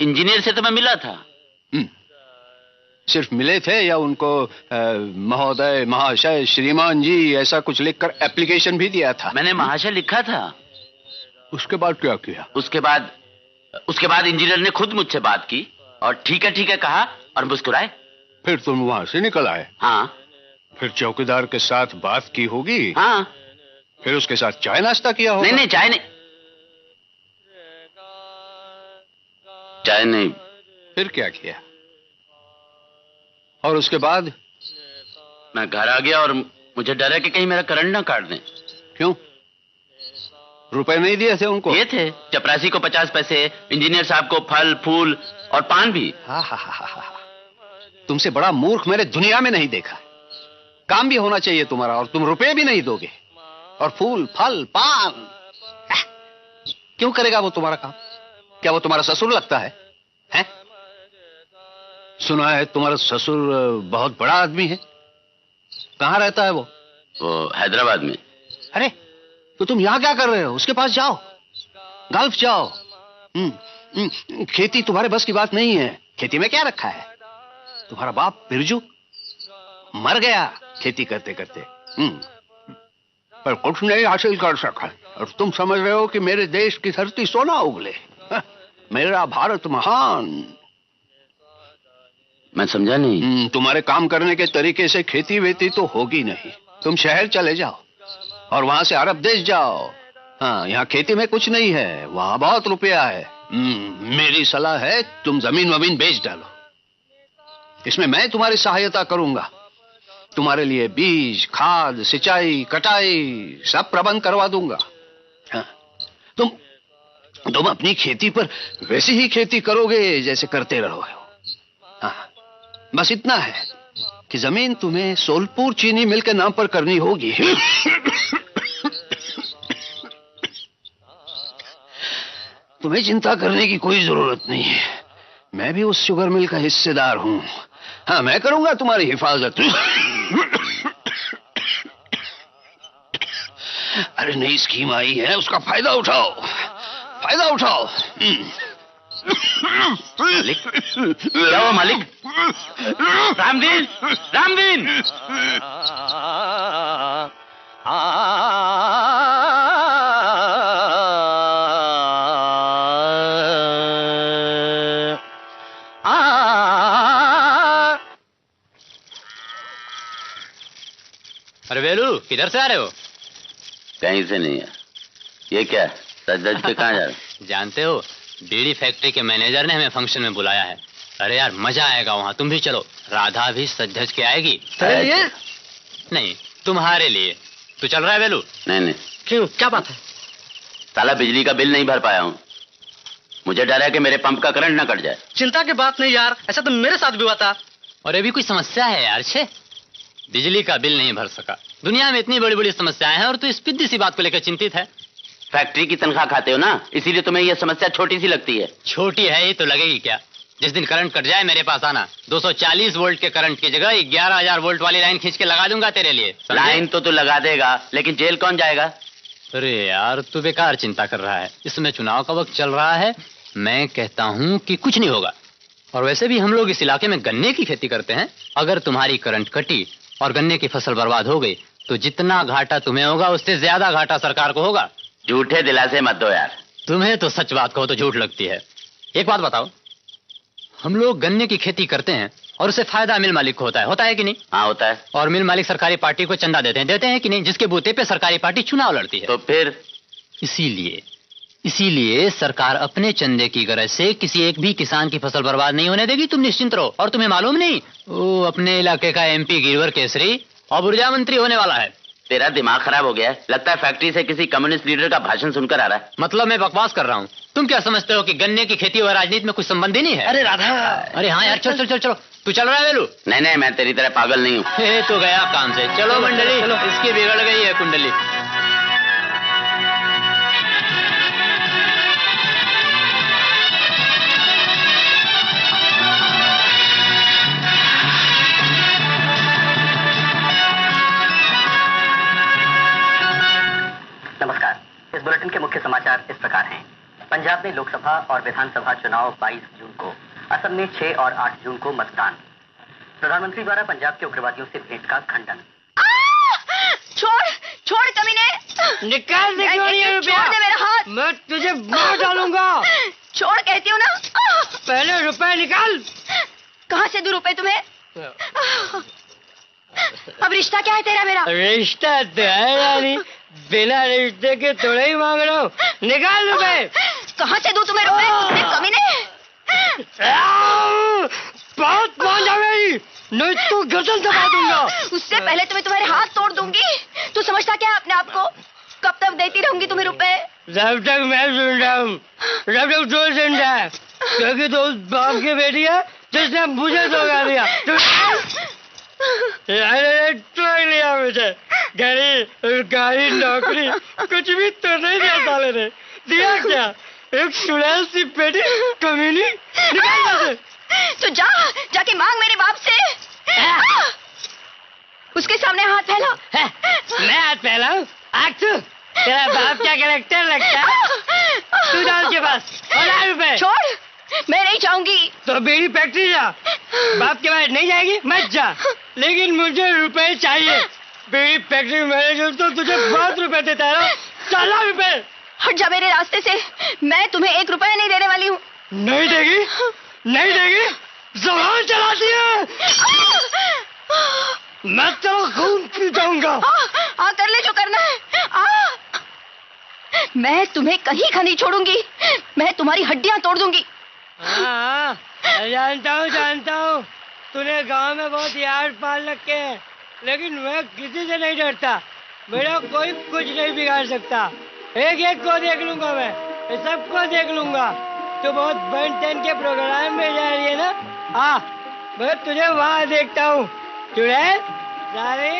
Speaker 1: इंजीनियर से तो मैं मिला था।
Speaker 7: सिर्फ मिले थे या उनको महोदय, महाशय, श्रीमान जी ऐसा कुछ लिखकर एप्लीकेशन भी दिया था?
Speaker 1: मैंने महाशय लिखा था।
Speaker 7: उसके बाद क्या किया?
Speaker 1: उसके बाद इंजीनियर ने खुद मुझसे बात की और ठीक है कहा और मुस्कुराए।
Speaker 7: फिर तुम वहां से निकल आए?
Speaker 1: हाँ।
Speaker 7: फिर चौकीदार के साथ बात की होगी?
Speaker 1: हाँ।
Speaker 7: फिर उसके साथ चाय नाश्ता किया होगा?
Speaker 1: नहीं, चाय नहीं। चाय नहीं।
Speaker 7: फिर क्या किया? और उसके बाद?
Speaker 1: मैं घर आ गया और मुझे डर है कि कहीं मेरा करंट ना काट दें।
Speaker 7: क्यों? रुपए नहीं दिए थे उनको?
Speaker 1: ये थे, चपरासी को 50 पैसे, इंजीनियर साहब को फल फूल और पान भी।
Speaker 7: हा। तुमसे बड़ा मूर्ख मैंने दुनिया में नहीं देखा। काम भी होना चाहिए तुम्हारा और तुम रुपए भी नहीं दोगे। और फूल फल पान, क्यों करेगा वो तुम्हारा काम? क्या वो तुम्हारा ससुर लगता है? हैं? सुना है तुम्हारा ससुर बहुत बड़ा आदमी है। कहाँ रहता है वो?
Speaker 1: हैदराबाद में।
Speaker 7: अरे तो तुम यहाँ क्या कर रहे हो? उसके पास जाओ, गल्फ जाओ। खेती तुम्हारे बस की बात नहीं है। खेती में क्या रखा है? तुम्हारा बाप बिरजू मर गया खेती करते करते, पर कुछ नहीं हासिल कर सका। और तुम समझ रहे हो कि मेरे देश की धरती सोना उगले। मेरा भारत महान।
Speaker 1: मैं समझा नहीं।
Speaker 7: तुम्हारे काम करने के तरीके से खेती वेती तो होगी नहीं। तुम शहर चले जाओ और वहां से अरब देश जाओ। हाँ, यहाँ खेती में कुछ नहीं है, वहां बहुत रुपया है। मेरी सलाह है तुम जमीन वमीन बेच डालो। इसमें मैं तुम्हारी सहायता करूंगा। तुम्हारे लिए बीज, खाद, सिंचाई, कटाई सब प्रबंध करवा दूंगा। हाँ, तुम अपनी खेती पर वैसी ही खेती करोगे जैसे करते रहोगे। हाँ, बस इतना है कि जमीन तुम्हें सोलपुर चीनी मिल के नाम पर करनी होगी। तुम्हें चिंता करने की कोई जरूरत नहीं है। मैं भी उस शुगर मिल का हिस्सेदार हूं। हाँ, मैं करूंगा तुम्हारी हिफाजत। अरे नई स्कीम आई है, उसका फायदा उठाओ, फायदा उठाओ।
Speaker 1: मालिक, क्या हुआ मालिक? रामदीन, रामदीन!
Speaker 3: अरे वेलू, किधर से आ रहे हो?
Speaker 1: कहीं से नहीं है। ये क्या सज पे कहाँ जा रहे?
Speaker 3: जानते हो, बीड़ी फैक्ट्री के मैनेजर ने हमें फंक्शन में बुलाया है। अरे यार मजा आएगा वहाँ, तुम भी चलो। राधा भी सज धज के आएगी।
Speaker 8: तेरे लिए?
Speaker 3: नहीं, तुम्हारे लिए। तू चल रहा है वेलू?
Speaker 1: नहीं।
Speaker 8: क्यों, क्या बात है?
Speaker 1: साला बिजली का बिल नहीं भर पाया हूँ। मुझे डर है कि मेरे पंप का करंट ना कट जाए।
Speaker 8: चिंता की बात नहीं यार, ऐसा तो मेरे साथ भी हुआ था।
Speaker 3: और ये भी कोई समस्या है यार? छे, बिजली का बिल नहीं भर सका। दुनिया में इतनी बड़ी बड़ी समस्याएं हैं और तू इस पिद्दी सी बात को लेकर चिंतित है।
Speaker 1: फैक्ट्री की तनख्वाह खाते हो ना, इसीलिए तुम्हें यह समस्या छोटी सी लगती है।
Speaker 3: छोटी है ये तो लगेगी क्या? जिस दिन करंट कट जाए मेरे पास आना। 240 वोल्ट के करंट की जगह 11,000 वोल्ट वाली लाइन खींच के लगा दूंगा तेरे लिए।
Speaker 1: लाइन तो तू लगा देगा, लेकिन जेल कौन जाएगा?
Speaker 3: अरे यार तू बेकार चिंता कर रहा है। इसमें चुनाव का वक्त चल रहा है। मैं कहता हूँ कि कुछ नहीं होगा। और वैसे भी हम लोग इस इलाके में गन्ने की खेती करते हैं। अगर तुम्हारी करंट कटी और गन्ने की फसल बर्बाद हो गई तो जितना घाटा तुम्हें होगा उससे ज्यादा घाटा सरकार को होगा।
Speaker 1: झूठे दिलासे मत दो यार।
Speaker 3: तुम्हें तो सच बात कहो तो झूठ लगती है। एक बात बताओ, हम लोग गन्ने की खेती करते हैं और उससे फायदा मिल मालिक को होता है कि नहीं?
Speaker 1: हाँ होता है।
Speaker 3: और मिल मालिक सरकारी पार्टी को चंदा देते हैं कि नहीं, जिसके बूते पे सरकारी पार्टी चुनाव लड़ती है।
Speaker 1: तो फिर
Speaker 3: इसीलिए सरकार अपने चंदे की गरज से किसी एक भी किसान की फसल बर्बाद नहीं होने देगी। तुम निश्चिंत रहो। और तुम्हें मालूम नहीं, वो अपने इलाके का MP गिरवर केसरी और ऊर्जा मंत्री होने वाला है।
Speaker 1: तेरा दिमाग खराब हो गया है। लगता है फैक्ट्री से किसी कम्युनिस्ट लीडर का भाषण सुनकर आ रहा है।
Speaker 3: मतलब मैं बकवास कर रहा हूँ। तुम क्या समझते हो कि गन्ने की खेती और राजनीति में कुछ संबंध ही नहीं है?
Speaker 8: अरे राधा,
Speaker 3: अरे हाँ यार, चल चल चल चलो। तू चल रहा है वेलू?
Speaker 1: नहीं, मैं तेरी तरह पागल नहीं हूँ।
Speaker 3: तो गया काम से। चलो मंडली, इसकी बिगड़ गई है कुंडली।
Speaker 14: नमस्कार। इस बुलेटिन के मुख्य समाचार इस प्रकार हैं। पंजाब में लोकसभा और विधानसभा चुनाव 22 जून को, असम में 6 और 8 जून को मतदान। प्रधानमंत्री द्वारा पंजाब के उग्रवादियों से भेंट का खंडन।
Speaker 2: छोड़ कमीने।
Speaker 8: निकाल दे रुपया।
Speaker 2: दे मेरा हाथ।
Speaker 8: मैं तुझे मार डालूंगा।
Speaker 2: छोड़ कहती हूँ ना।
Speaker 8: पहले रुपए निकाल।
Speaker 2: कहाँ से दूं रुपए तुम्हें? अब रिश्ता क्या है तेरा मेरा?
Speaker 8: रिश्ता तो है रानी, बिना रिश्ते के थोड़ा ही मांग रहा हूँ। निकाल रुपए।
Speaker 2: कहाँ से दूं तुम्हें रुपए? कमीने।
Speaker 8: बात मान जा मेरी, नहीं तो गर्दन दबा दूंगा।
Speaker 2: उससे पहले तुम्हें तुम्हारे हाथ तोड़ दूंगी। तू समझता क्या अपने आप को? कब तक देती रहूंगी तुम्हें रुपए?
Speaker 8: जब तक मैं सुन रहा हूँ, जब तक जो सुन रहा है, क्योंकि तो उस बाप की बेटी है जिसने मुझे धोखा दिया। ठग लिया मुझे। गाड़ी नौकरी कुछ भी तो नहीं दिया साले ने। दिया क्या? एक चुड़ैल सी बेटी कमीनी। निकाल
Speaker 2: तो जाके मांग मेरे बाप से। उसके सामने हाथ फैला।
Speaker 8: मैं हाथ फैलाऊं? तेरा बाप क्या कैरेक्टर लगता है? तू डाल के पास 1000 रुपए।
Speaker 2: छोड़, मैं नहीं जाऊंगी।
Speaker 8: तो बेड़ी फैक्ट्री जा, बाप के बाद नहीं जाएगी मत जा, लेकिन मुझे रुपए चाहिए। बेड़ी फैक्ट्री मैनेजर तो तुझे बहुत रुपए देता है। 4 रुपए।
Speaker 2: हट जा मेरे रास्ते से, मैं तुम्हें 1 रुपया नहीं देने वाली हूँ।
Speaker 8: नहीं देगी? नहीं देगी? ज़बान चलाती है। मैं तेरा खून पी जाऊंगा।
Speaker 2: कर ले जो करना है। मैं तुम्हें कहीं का नहीं छोड़ूंगी। मैं तुम्हारी हड्डियां तोड़ दूंगी।
Speaker 8: हाँ, जानता हूँ। तूने गांव में बहुत यार पाल रखे हैं, लेकिन मैं किसी से नहीं डरता। मेरा कोई कुछ नहीं बिगाड़ सकता। एक को देख लूंगा, मैं सबको देख लूंगा। तो बहुत बन टन के प्रोग्राम में जा रही है ना? मैं तुझे वहाँ देखता हूँ। चुड़ैल सारे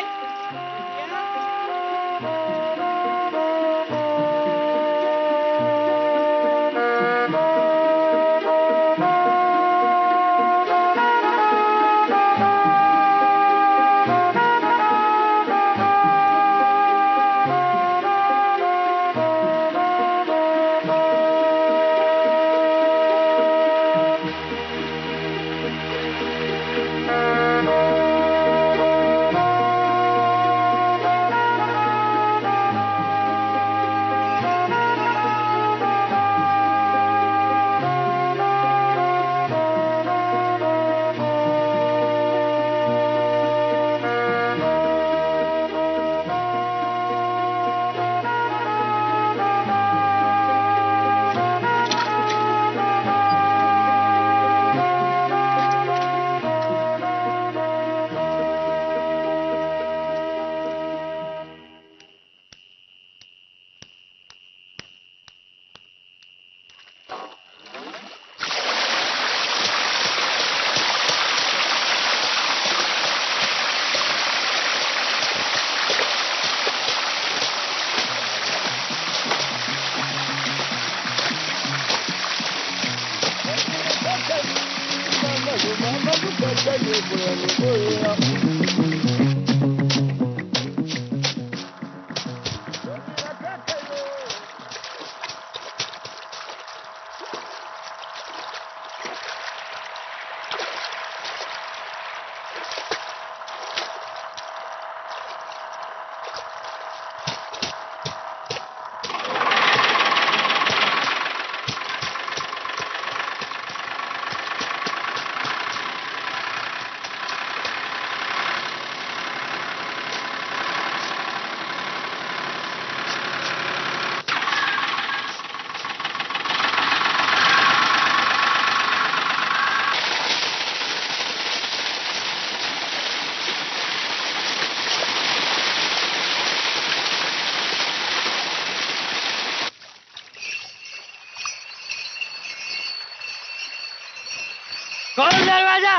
Speaker 8: खोल दरवाजा,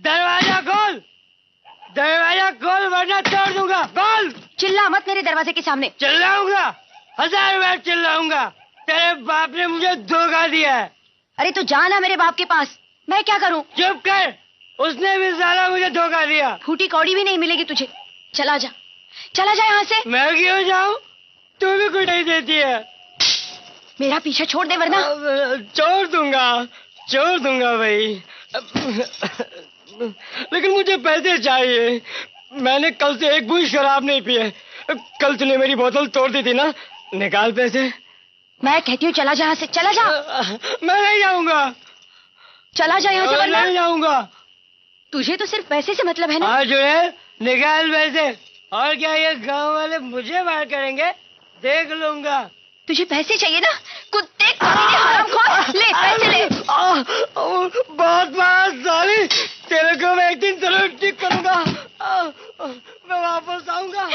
Speaker 8: दरवाजा खोल, दरवाजा खोल वरना तोड़ दूंगा। खोल।
Speaker 2: चिल्ला मत मेरे दरवाजे के सामने।
Speaker 8: चिल्लाऊंगा, 1000 बार चिल्लाऊंगा। तेरे बाप ने मुझे धोखा दिया है।
Speaker 2: अरे तो जाना मेरे बाप के पास, मैं क्या करूं?
Speaker 8: चुप कर, उसने भी साला मुझे धोखा दिया।
Speaker 2: फूटी कौड़ी भी नहीं मिलेगी तुझे। चला जा, चला जा यहाँ से।
Speaker 8: मैं क्यों जाऊं? तू भी कुछ नहीं देती है।
Speaker 2: मेरा पीछा छोड़ दे वरना।
Speaker 8: छोड़ दूंगा भाई, लेकिन मुझे पैसे चाहिए। मैंने कल से एक बूंद शराब नहीं पी है। कल तूने मेरी बोतल तोड़ दी थी ना, निकाल पैसे।
Speaker 2: मैं कहती हूँ चला जा यहाँ से, चला जा।
Speaker 8: मैं नहीं जाऊंगा।
Speaker 2: चला जा यहाँ से वरना।
Speaker 8: नहीं जाऊंगा।
Speaker 2: तुझे तो सिर्फ पैसे से मतलब है ना?
Speaker 8: हाँ जुड़ैल, निकाल पैसे। और क्या ये गांव वाले मुझे मार करेंगे? देख लूंगा।
Speaker 2: तुझे पैसे चाहिए ना? कुत्ते कमीने हरामखोर, ले पैसे ले।
Speaker 8: बहुत बात साली, तेरे को मैं एक दिन जरूर ठीक करूंगा। मैं वापस आऊंगा।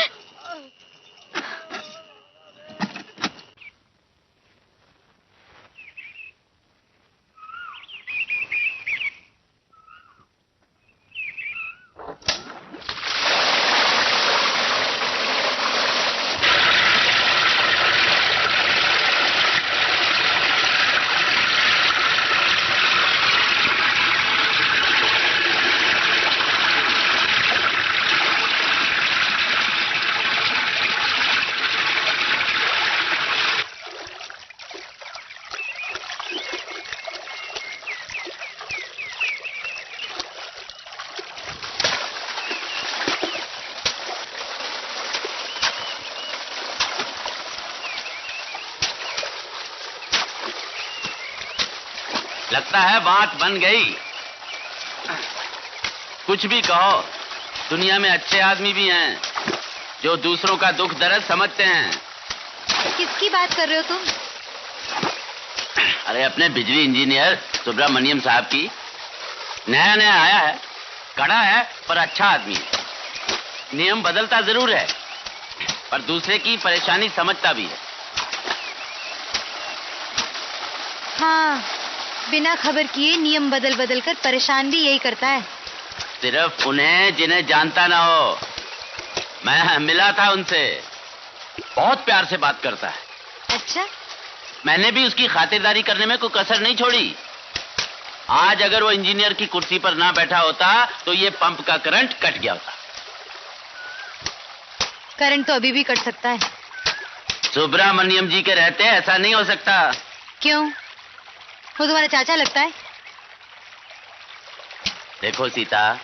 Speaker 1: लगता है बात बन गई। कुछ भी कहो, दुनिया में अच्छे आदमी भी हैं जो दूसरों का दुख दर्द समझते हैं।
Speaker 2: किसकी बात कर रहे हो तुम?
Speaker 1: अरे अपने बिजली इंजीनियर सुब्रमण्यम साहब की। नया नया आया है, कड़ा है पर अच्छा आदमी है। नियम बदलता जरूर है पर दूसरे की परेशानी समझता भी है।
Speaker 2: हाँ, बिना खबर किए नियम बदल बदल कर परेशान भी यही करता है।
Speaker 1: सिर्फ उन्हें जिन्हें जानता ना हो। मैं मिला था उनसे, बहुत प्यार से बात करता है।
Speaker 2: अच्छा?
Speaker 1: मैंने भी उसकी खातिरदारी करने में कोई कसर नहीं छोड़ी। आज अगर वो इंजीनियर की कुर्सी पर ना बैठा होता तो ये पंप का करंट कट गया होता।
Speaker 2: करंट तो अभी भी कट सकता है।
Speaker 1: सुब्रमण्यम जी के रहते ऐसा नहीं हो सकता।
Speaker 2: क्यों? वो तुम्हारा चाचा लगता है।
Speaker 1: देखो सीता,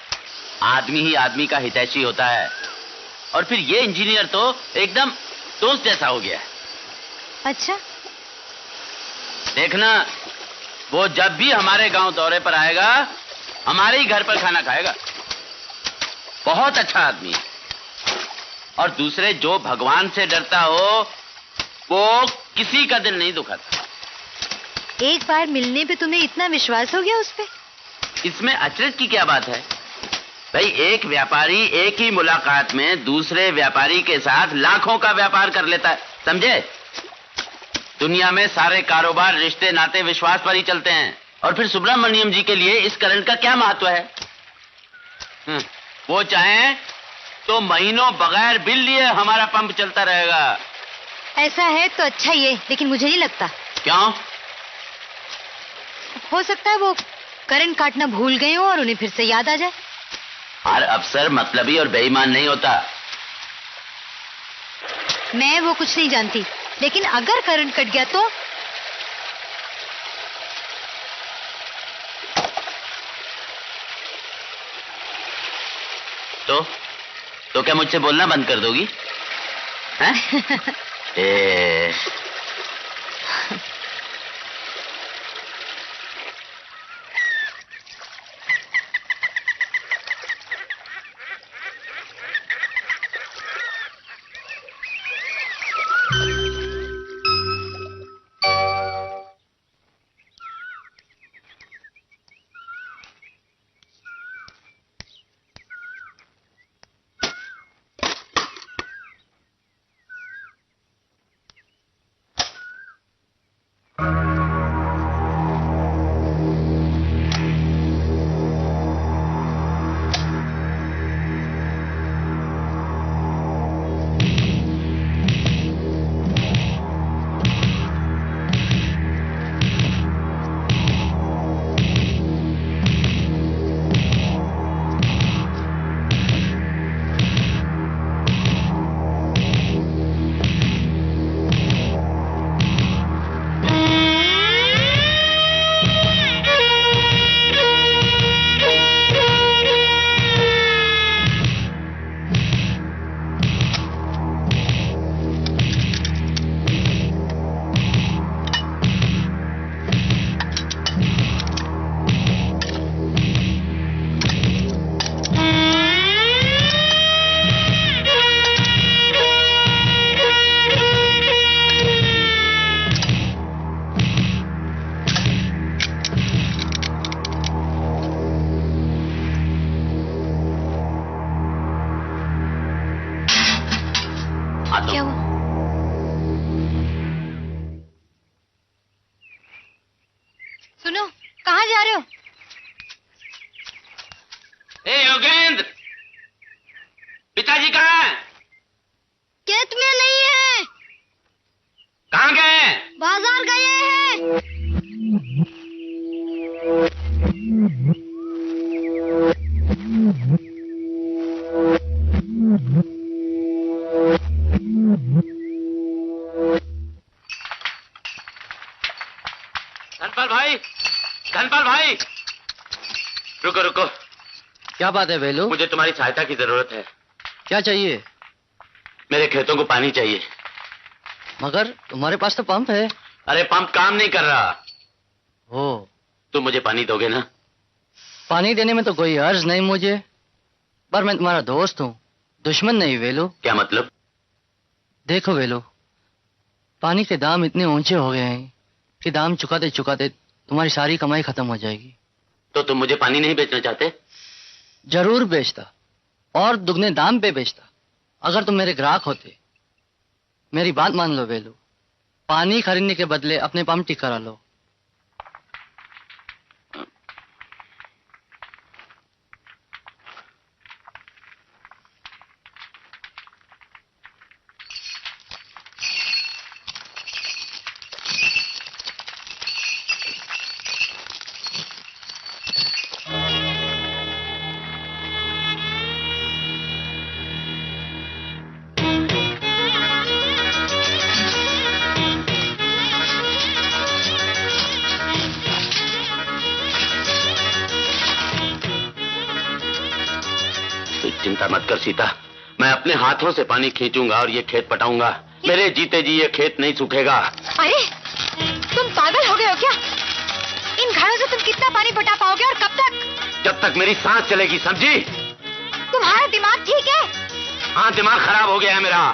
Speaker 1: आदमी ही आदमी का हितैषी होता है और फिर ये इंजीनियर तो एकदम दोस्त जैसा हो गया है।
Speaker 2: अच्छा?
Speaker 1: देखना, वो जब भी हमारे गांव दौरे पर आएगा हमारे ही घर पर खाना खाएगा। बहुत अच्छा आदमी है। और दूसरे, जो भगवान से डरता हो वो किसी का दिल नहीं दुखाता।
Speaker 2: एक बार मिलने पे तुम्हें इतना विश्वास हो गया उस पे?
Speaker 1: इसमें अचरज की क्या बात है भाई? एक व्यापारी एक ही मुलाकात में दूसरे व्यापारी के साथ लाखों का व्यापार कर लेता है, समझे? दुनिया में सारे कारोबार रिश्ते नाते विश्वास पर ही चलते हैं। और फिर सुब्रमण्यम जी के लिए इस करंट का क्या महत्व है? वो चाहे तो महीनों बगैर बिल लिए हमारा पंप चलता रहेगा।
Speaker 2: ऐसा है तो अच्छा ही है, लेकिन मुझे नहीं लगता।
Speaker 1: क्यों?
Speaker 2: हो सकता है वो करंट काटना भूल गए हो और उन्हें फिर से याद आ जाए।
Speaker 1: हर अफसर मतलबी और बेईमान नहीं होता।
Speaker 2: मैं वो कुछ नहीं जानती, लेकिन अगर करंट कट गया
Speaker 1: तो क्या मुझसे बोलना बंद कर दोगी? हैं? आता
Speaker 2: क्या
Speaker 1: हूं।
Speaker 2: हुआ? सुनो, कहाँ जा रहे हो?
Speaker 1: ए योगेंद्र, पिताजी कहाँ हैं?
Speaker 2: खेत में नहीं है।
Speaker 1: कहाँ गए?
Speaker 2: बाजार गए हैं।
Speaker 1: धनपाल भाई, धनपाल भाई, रुको रुको।
Speaker 10: क्या बात है वेलू?
Speaker 1: मुझे तुम्हारी सहायता की जरूरत है।
Speaker 10: क्या चाहिए?
Speaker 1: मेरे खेतों को पानी चाहिए।
Speaker 10: मगर तुम्हारे पास तो पंप है।
Speaker 1: अरे पंप काम नहीं कर रहा।
Speaker 10: हो,
Speaker 1: तुम मुझे पानी दोगे ना?
Speaker 10: पानी देने में तो कोई अर्ज नहीं मुझे, पर मैं तुम्हारा दोस्त हूँ, दुश्मन नहीं वेलू।
Speaker 1: क्या मतलब?
Speaker 10: देखो वेलू, पानी के दाम इतने ऊंचे हो गए हैं कि दाम चुकाते चुकाते तुम्हारी सारी कमाई खत्म हो जाएगी।
Speaker 1: तो तुम मुझे पानी नहीं बेचना चाहते?
Speaker 10: जरूर बेचता, और दुगने दाम पे बेचता, अगर तुम मेरे ग्राहक होते। मेरी बात मान लो वेलू, पानी खरीदने के बदले अपने पंप ठीक करा लो।
Speaker 1: चिंता मत कर सीता, मैं अपने हाथों से पानी खींचूंगा और ये खेत पटाऊंगा। मेरे जीते जी ये खेत नहीं सूखेगा।
Speaker 2: अरे तुम पागल हो गए हो क्या? इन घड़ों से तुम कितना पानी पटा पाओगे और कब तक?
Speaker 1: जब तक मेरी सांस चलेगी, समझी?
Speaker 2: तुम्हारा दिमाग ठीक है?
Speaker 1: हाँ, दिमाग खराब हो गया है मेरा।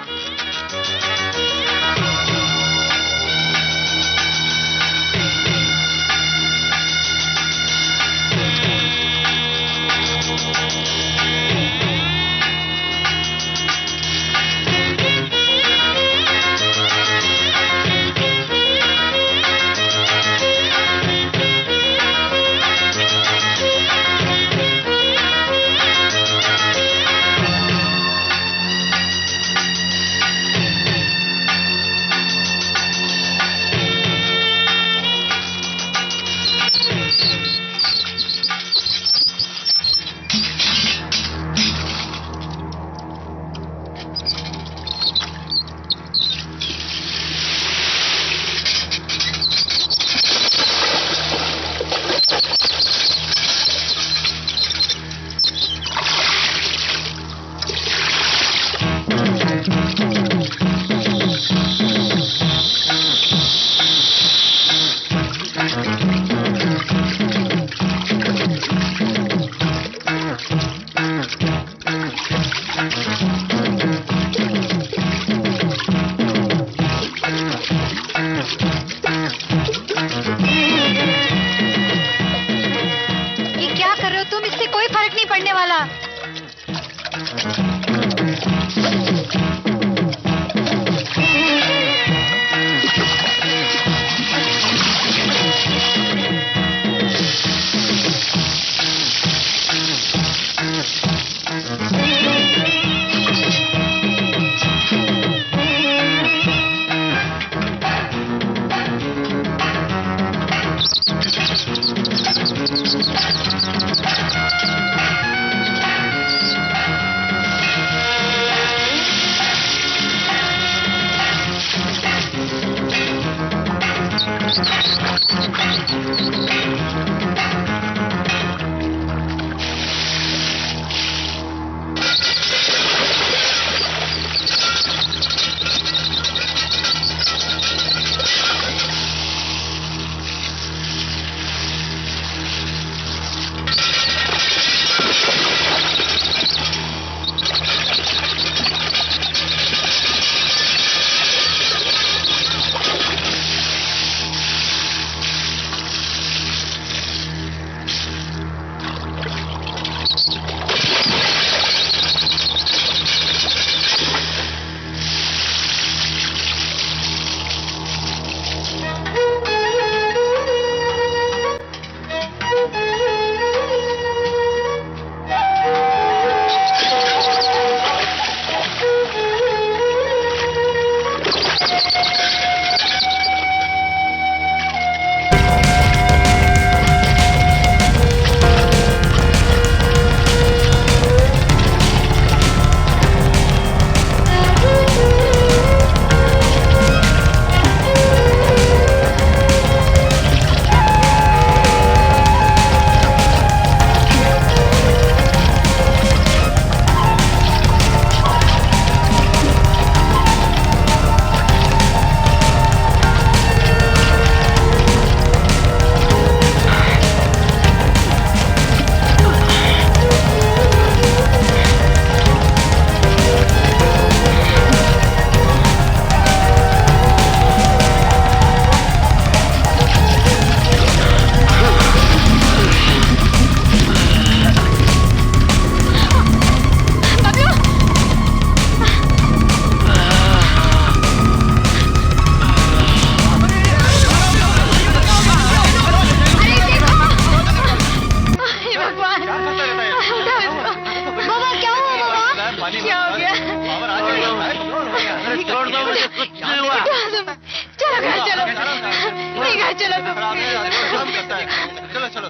Speaker 6: चलो चलो।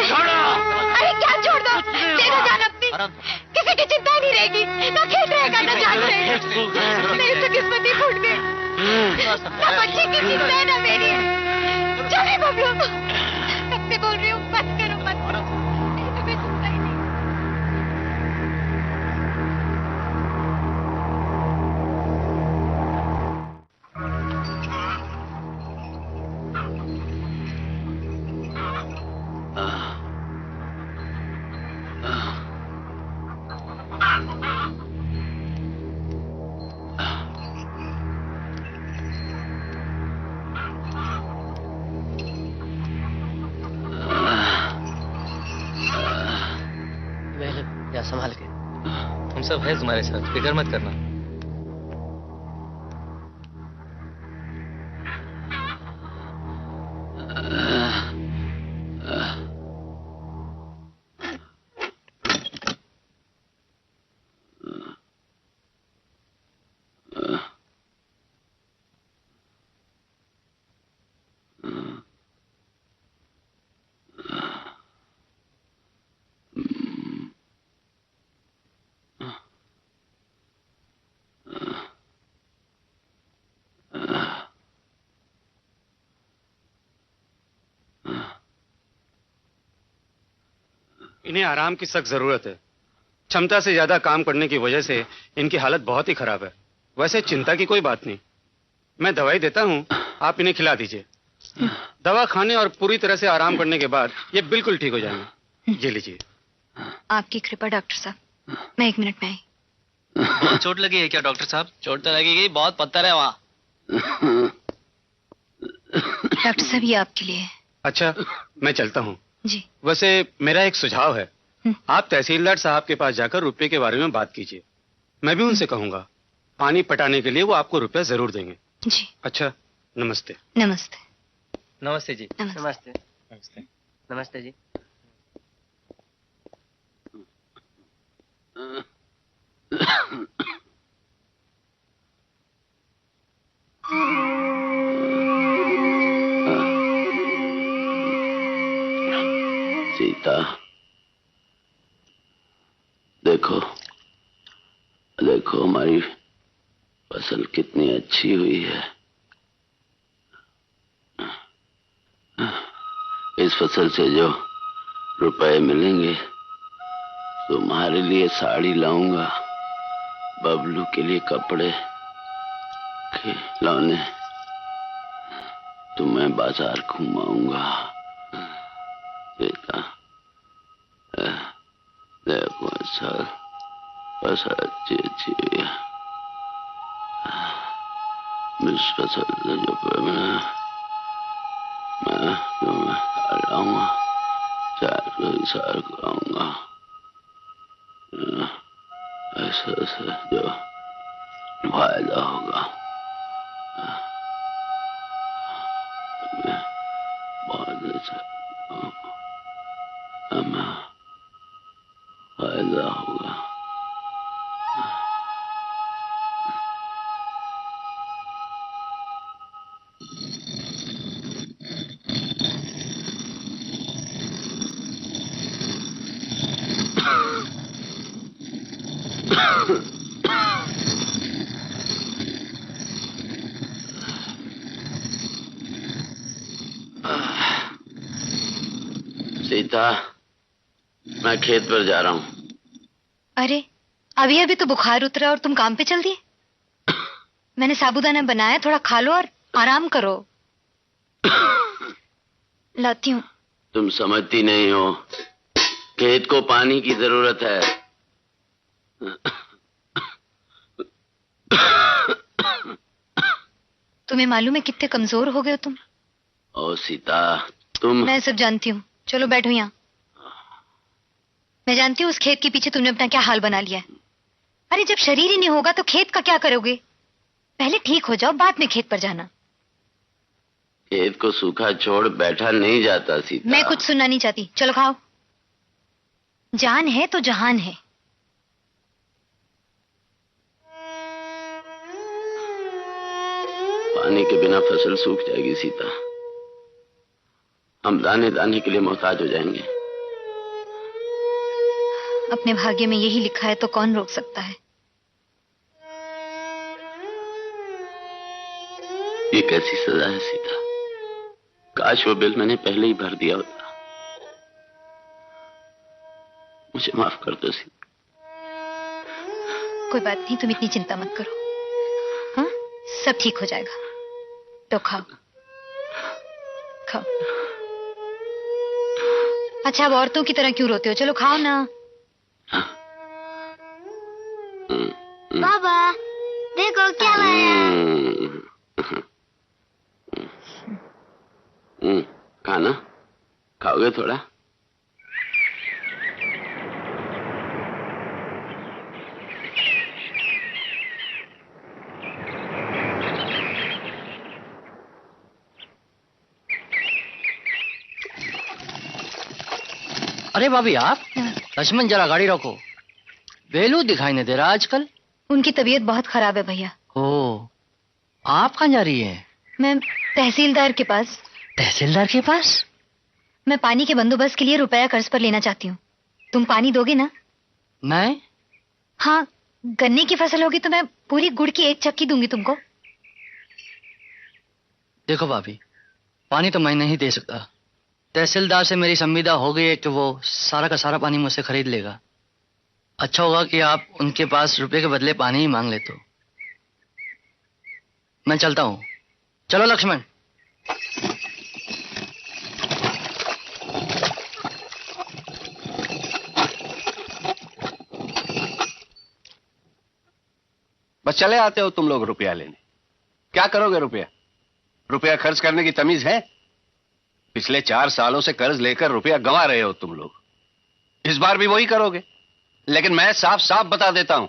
Speaker 2: छोड़ो। अरे क्या छोड़ दो, दे दो जान अपनी। किसी की चिंता नहीं रहेगी, ना खेत रहेगा ना जान रहेगा। मेरी तो किस्मत ही फूट गई, ना बच्चे की चिंता है ना मेरी। चले बबलू, कब से बोल रही हूँ मत करो मत करो, मेरी तो कोई सुनता ही नहीं।
Speaker 10: या संभाल के, हम सब है तुम्हारे साथ, फिक्र मत करना।
Speaker 13: इन्हें आराम की सख्त जरूरत है। क्षमता से ज्यादा काम करने की वजह से इनकी हालत बहुत ही खराब है। वैसे चिंता की कोई बात नहीं, मैं दवाई देता हूँ, आप इन्हें खिला दीजिए। दवा खाने और पूरी तरह से आराम करने के बाद ये बिल्कुल ठीक हो जाएंगे। ये लीजिए।
Speaker 2: आपकी कृपा डॉक्टर साहब, मैं 1 मिनट में आई।
Speaker 10: बहुत चोट लगी है क्या डॉक्टर साहब? चोट तो लगेगी, बहुत पत्थर है वहाँ।
Speaker 2: डॉक्टर साहब ये आपके लिए है।
Speaker 13: अच्छा, मैं चलता हूँ।
Speaker 2: जी।
Speaker 13: वैसे मेरा एक सुझाव है, आप तहसीलदार साहब के पास जाकर रुपए के बारे में बात कीजिए। मैं भी उनसे कहूंगा, पानी पटाने के लिए वो आपको रुपया जरूर देंगे।
Speaker 2: जी।
Speaker 13: अच्छा, नमस्ते।
Speaker 2: नमस्ते।
Speaker 10: नमस्ते जी।
Speaker 2: नमस्ते।
Speaker 10: नमस्ते। नमस्ते जी।
Speaker 1: सीता, देखो देखो हमारी फसल कितनी अच्छी हुई है। इस फसल से जो रुपए मिलेंगे तुम्हारे लिए साड़ी लाऊंगा, बबलू के लिए कपड़े, खिलौने, तुम्हें बाजार घुमाऊंगा। बेटा देखो फसल अच्छी अच्छी हुई है। इस फसल से जो मैं तुम्हें लाऊंगा, 4 साल आऊंगा। ऐसे से जो फायदा होगा बहुत अच्छा फायदा होगा। सीता, मैं खेत पर जा रहा हूँ।
Speaker 2: अरे अभी अभी तो बुखार उतरा और तुम काम पे चल दिए। मैंने साबूदाना बनाया, थोड़ा खा लो और आराम करो। लाती हूँ।
Speaker 1: तुम समझती नहीं हो, खेत को पानी की जरूरत है।
Speaker 2: तुम्हें मालूम है कितने कमजोर हो गए हो तुम?
Speaker 1: ओ सीता, तुम।
Speaker 2: मैं सब जानती हूँ, चलो बैठो यहाँ। मैं जानती हूँ उस खेत के पीछे तुमने अपना क्या हाल बना लिया है। अरे जब शरीर ही नहीं होगा तो खेत का क्या करोगे? पहले ठीक हो जाओ, बाद में खेत पर जाना।
Speaker 1: खेत को सूखा छोड़ बैठा नहीं जाता सीता।
Speaker 2: मैं कुछ सुनना नहीं चाहती, चलो खाओ। जान है तो जहान है।
Speaker 1: पानी के बिना फसल सूख जाएगी सीता। हम दाने दाने के लिए मोहताज हो जाएंगे।
Speaker 2: अपने भाग्य में यही लिखा है तो कौन रोक सकता है।
Speaker 1: ये कैसी सजा है सीता? काश वो बिल मैंने पहले ही भर दिया होता। मुझे माफ कर दो सीता।
Speaker 2: कोई बात नहीं, तुम इतनी चिंता मत करो। हाँ, सब ठीक हो जाएगा। तो खाओ खाओ। अच्छा, अब औरतों की तरह क्यों रोते हो? चलो खाओ ना।
Speaker 15: बाबा देखो क्या लाया।
Speaker 1: खाना खाओगे थोड़ा?
Speaker 10: अरे भाभी आप, लक्ष्मण जरा गाड़ी रोको। वेलू दिखाई नहीं दे रहा आजकल।
Speaker 2: उनकी तबीयत बहुत खराब है भैया।
Speaker 10: ओ, आप कहाँ जा रही है?
Speaker 2: मैं तहसीलदार के पास।
Speaker 10: तहसीलदार के पास?
Speaker 2: मैं पानी के बंदोबस्त के लिए रुपया कर्ज पर लेना चाहती हूँ। तुम पानी दोगे ना?
Speaker 10: मैं?
Speaker 2: हाँ, गन्ने की फसल होगी तो मैं पूरी गुड़ की 1 चक्की दूंगी तुमको।
Speaker 10: देखो भाभी, पानी तो मैं नहीं दे सकता। तहसीलदार से मेरी संविदा हो गई है कि वो सारा का सारा पानी मुझसे खरीद लेगा। अच्छा होगा कि आप उनके पास रुपए के बदले पानी ही मांग ले। तो मैं चलता हूँ। चलो लक्ष्मण।
Speaker 7: बस चले आते हो तुम लोग रुपया लेने। क्या करोगे रुपया? रुपया खर्च करने की तमीज है? पिछले 4 सालों से कर्ज लेकर रुपया गंवा रहे हो तुम लोग। इस बार भी वही करोगे। लेकिन मैं साफ साफ बता देता हूं,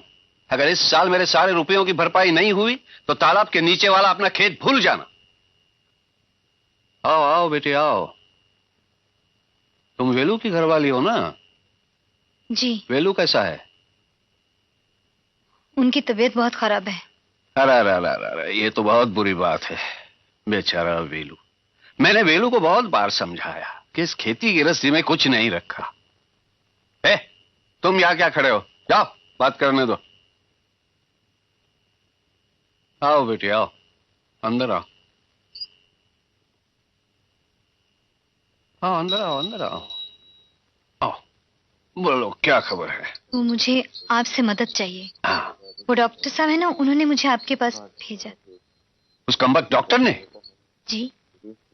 Speaker 7: अगर इस साल मेरे सारे रुपयों की भरपाई नहीं हुई तो तालाब के नीचे वाला अपना खेत भूल जाना। आओ आओ बेटे आओ। तुम वेलू की घरवाली हो ना?
Speaker 2: जी।
Speaker 7: वेलू कैसा है?
Speaker 2: उनकी तबीयत बहुत खराब है।
Speaker 7: अरे अरे अरे अरे, ये तो बहुत बुरी बात है। बेचारा वेलू। मैंने वेलू को बहुत बार समझाया कि इस खेती गृहस्थी में कुछ नहीं रखा। तुम यहां क्या खड़े हो? जाओ बात करने दो। आओ बेटी आओ, अंदर आओ। आओ अंदर आओ, अंदर आओ। आओ बोलो क्या खबर है?
Speaker 2: वो मुझे आपसे मदद चाहिए।
Speaker 7: हाँ।
Speaker 2: वो डॉक्टर साहब है ना, उन्होंने मुझे आपके पास भेजा।
Speaker 7: उस कमबख्त डॉक्टर ने?
Speaker 2: जी।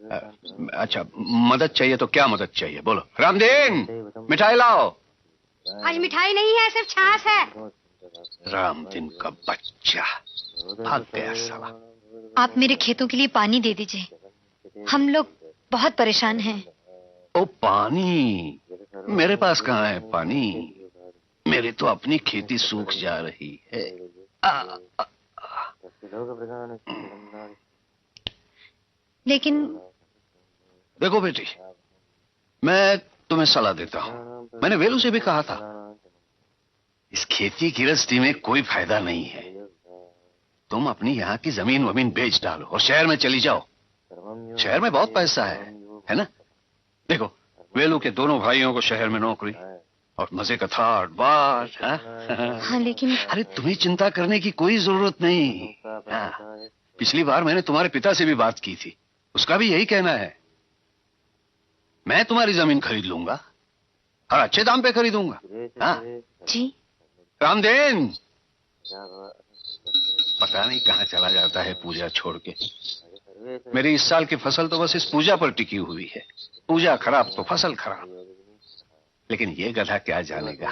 Speaker 7: अच्छा, मदद चाहिए तो क्या मदद चाहिए बोलो। रामदीन मिठाई लाओ।
Speaker 15: आज मिठाई नहीं है, सिर्फ छाछ है।
Speaker 7: रामदीन का बच्चा भाग गया साला।
Speaker 2: आप मेरे खेतों के लिए पानी दे दीजिए, हम लोग बहुत परेशान हैं।
Speaker 7: ओ पानी? मेरे पास कहाँ है पानी? मेरी तो अपनी खेती सूख जा रही है।
Speaker 2: लेकिन
Speaker 7: देखो बेटी, मैं तुम्हें सलाह देता हूँ। मैंने वेलू से भी कहा था, इस खेती गृहस्थी में कोई फायदा नहीं है। तुम अपनी यहाँ की जमीन वमीन बेच डालो और शहर में चली जाओ। शहर में बहुत पैसा है ना? देखो वेलू के दोनों भाइयों को शहर में नौकरी और मजे का थाट बाट।
Speaker 2: हाँ लेकिन
Speaker 7: अरे तुम्हें चिंता करने की कोई जरूरत नहीं। हाँ, पिछली बार मैंने तुम्हारे पिता से भी बात की थी, उसका भी यही कहना है। मैं तुम्हारी जमीन खरीद लूंगा और अच्छे दाम पे खरीदूंगा। हाँ
Speaker 2: जी।
Speaker 7: रामदेन पता नहीं कहाँ चला जाता है पूजा छोड़ के। मेरी इस साल की फसल तो बस इस पूजा पर टिकी हुई है। पूजा खराब तो फसल खराब। लेकिन ये गधा क्या जानेगा।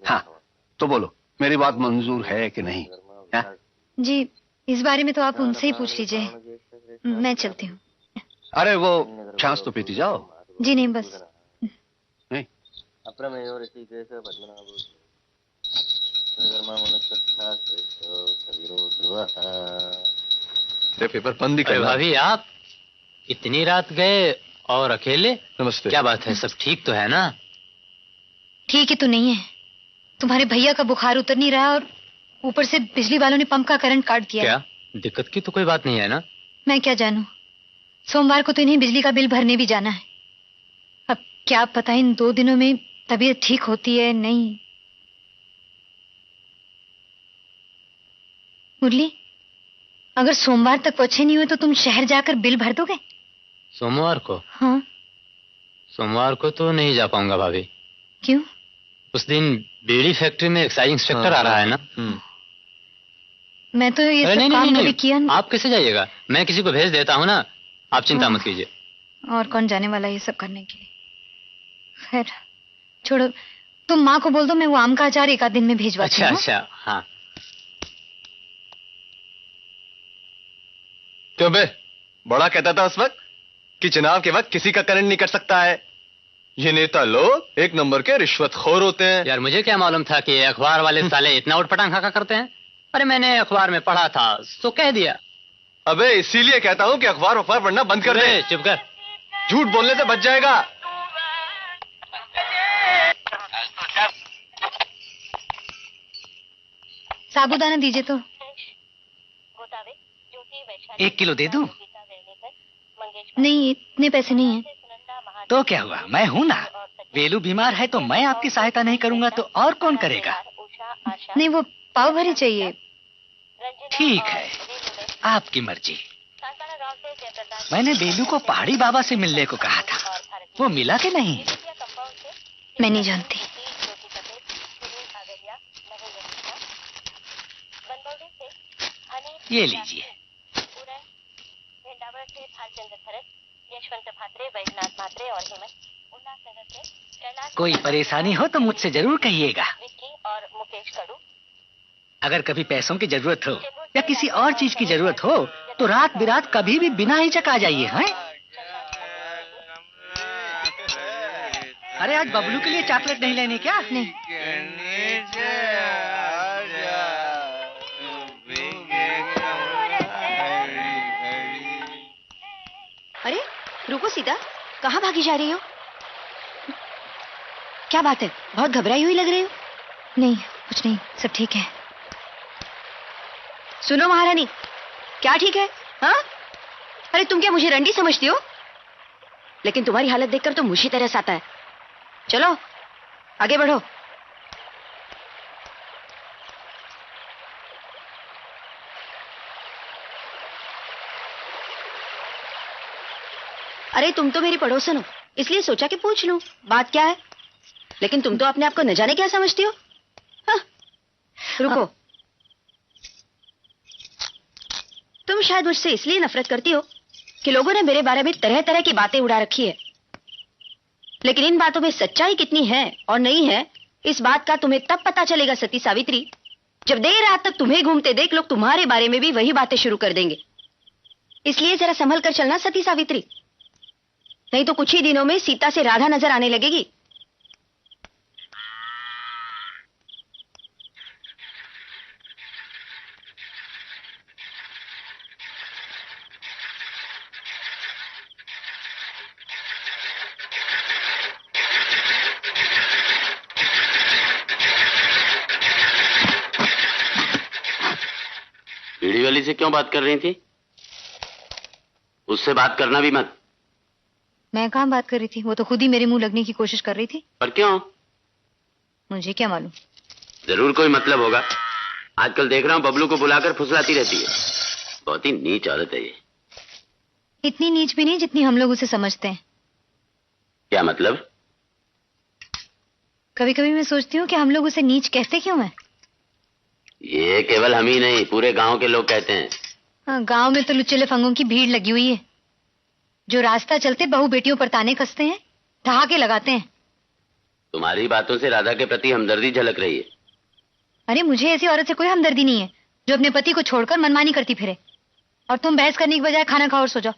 Speaker 7: हाँ तो बोलो, मेरी बात मंजूर है कि नहीं? हाँ?
Speaker 2: जी, इस बारे में तो आप उनसे ही पूछ लीजिए। मैं चलती हूँ।
Speaker 7: अरे वो छाछ तो पीती जाओ।
Speaker 2: जी नहीं, बस
Speaker 7: नहीं। पेपर बंद कर।
Speaker 3: भाभी आप इतनी रात गए और अकेले?
Speaker 7: नमस्ते।
Speaker 3: क्या बात है, सब ठीक तो है ना?
Speaker 2: ठीक ही तो नहीं है। तुम्हारे भैया का बुखार उतर नहीं रहा और ऊपर से बिजली वालों ने पंप का करंट काट दिया।
Speaker 3: क्या दिक्कत की तो कोई बात नहीं है ना?
Speaker 2: मैं क्या जानूं, सोमवार को तो इन्हें बिजली का बिल भरने भी जाना है। अब क्या पता इन 2 दिनों में तबीयत ठीक होती है नहीं। मुरली, अगर सोमवार तक वो अच्छे नहीं हुए तो तुम शहर जाकर बिल भर दोगे?
Speaker 3: सोमवार को?
Speaker 2: हाँ।
Speaker 3: सोमवार को तो नहीं जा पाऊंगा भाभी।
Speaker 2: क्यों?
Speaker 3: उस दिन बीड़ी फैक्ट्री में एक्साइज इंस्पेक्टर आ रहा है ना।
Speaker 2: मैं तो ये सब काम कभी किया नहीं।
Speaker 3: आप कैसे जाइएगा? मैं किसी को भेज देता हूँ ना, आप चिंता मत कीजिए।
Speaker 2: और कौन जाने वाला ये सब करने के लिए। खैर छोड़ो, तुम माँ को बोल दो मैं वो आम का अचार 1 आध दिन में भिजवाती हूँ।
Speaker 3: अच्छा हाँ।
Speaker 6: क्यों बे, बड़ा कहता था उस वक्त कि चुनाव के वक्त किसी का करंट नहीं कर सकता है। ये नेता लोग 1 नंबर के रिश्वतखोर होते हैं।
Speaker 3: यार मुझे क्या मालूम था कि अखबार वाले साले इतना उठपटांग खाका करते हैं। अरे मैंने अखबार में पढ़ा था तो कह दिया।
Speaker 6: अबे इसीलिए कहता हूँ कि अखबार पढ़ना बंद कर दे।
Speaker 3: चुप कर,
Speaker 6: झूठ बोलने से बच जाएगा।
Speaker 2: साबूदाना दीजिए तो।
Speaker 12: 1 किलो दे दूं?
Speaker 2: नहीं, इतने पैसे नहीं हैं।
Speaker 12: तो क्या हुआ, मैं हूं ना। वेलू बीमार है तो मैं आपकी सहायता नहीं करूंगा तो और कौन करेगा?
Speaker 2: नहीं, वो पाव भरी चाहिए।
Speaker 12: ठीक है, आपकी मर्जी। मैंने बेलू को पहाड़ी बाबा से मिलने को कहा था, वो मिला कि नहीं?
Speaker 2: मैं नहीं जानती।
Speaker 12: ये लीजिए। कोई परेशानी हो तो मुझसे जरूर कहिएगा। अगर कभी पैसों की जरूरत हो या किसी और चीज की जरूरत हो तो रात बिरात कभी भी बिना हिचक आ जाइए। हैं? अरे आज बबलू के लिए चॉकलेट नहीं लेनी क्या?
Speaker 2: नहीं।
Speaker 16: अरे रुको सीता, कहाँ भागी जा रही हो? क्या बात है, बहुत घबराई हुई लग रही हो।
Speaker 2: नहीं, कुछ नहीं, सब ठीक है।
Speaker 16: सुनो महारानी, क्या ठीक है? हाँ? अरे तुम क्या मुझे रंडी समझती हो? लेकिन तुम्हारी हालत देखकर तो मुझे तरस आता है। चलो आगे बढ़ो। अरे तुम तो मेरी पड़ोसन हो, इसलिए सोचा कि पूछ लूं बात क्या है। लेकिन तुम तो अपने आप को न जाने क्या समझती हो। हाँ? रुको, तुम शायद मुझसे इसलिए नफरत करती हो कि लोगों ने मेरे बारे में तरह तरह की बातें उड़ा रखी है। लेकिन इन बातों में सच्चाई कितनी है और नहीं है, इस बात का तुम्हें तब पता चलेगा सती सावित्री, जब देर रात तक तुम्हें घूमते देख लोग तुम्हारे बारे में भी वही बातें शुरू कर देंगे। इसलिए जरा संभल कर चलना सती सावित्री, नहीं तो कुछ ही दिनों में सीता से राधा नजर आने लगेगी।
Speaker 1: बीड़ी वाली से क्यों बात कर रही थी? उससे बात करना भी मत।
Speaker 2: मैं कहाँ बात कर रही थी, वो तो खुद ही मेरे मुंह लगने की कोशिश कर रही थी।
Speaker 1: पर क्यों?
Speaker 2: मुझे क्या मालूम।
Speaker 1: जरूर कोई मतलब होगा। आजकल देख रहा हूँ बबलू को बुलाकर फुसलाती रहती है। बहुत ही नीच औरत है ये।
Speaker 2: इतनी नीच भी नहीं जितनी हम लोग उसे समझते हैं।
Speaker 1: क्या मतलब?
Speaker 2: कभी कभी मैं सोचती हूँ कि हम लोग उसे नीच कहते क्यों हैं।
Speaker 1: ये केवल हम ही नहीं, पूरे गांव के लोग कहते हैं।
Speaker 2: हाँ, गांव में तो लुच्चे लफंगों की भीड़ लगी हुई है, जो रास्ता चलते बहू बेटियों पर ताने कसते हैं, ठहाके लगाते हैं।
Speaker 1: तुम्हारी बातों से राधा के प्रति हमदर्दी झलक रही है।
Speaker 2: अरे मुझे ऐसी औरत से कोई हमदर्दी नहीं है जो अपने पति को छोड़कर मनमानी करती फिरे। और तुम बहस करने की बजाय खाना खाओ और सो जाओ।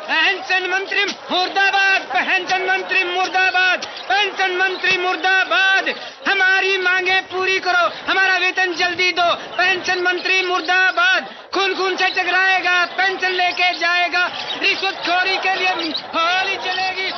Speaker 8: पेंशन मंत्री मुर्दाबाद, पेंशन मंत्री मुर्दाबाद, पेंशन मंत्री मुर्दाबाद। हमारी मांगे पूरी करो, हमारा वेतन जल्दी दो। पेंशन मंत्री मुर्दाबाद।
Speaker 5: खून खून से टकराएगा, पेंशन लेके जाएगा, रिश्वतखोरी के लिए होली चलेगी।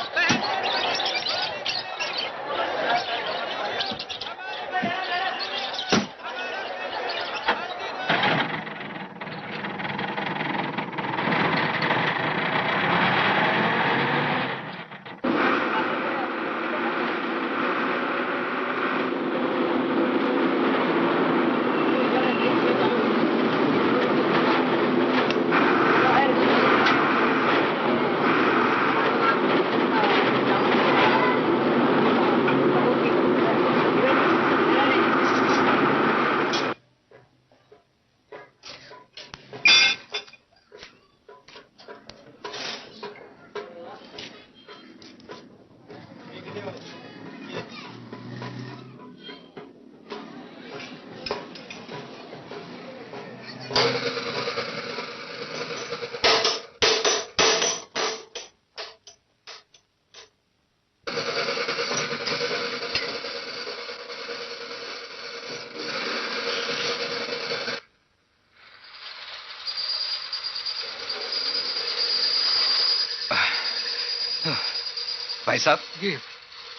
Speaker 17: भाई साहब जी,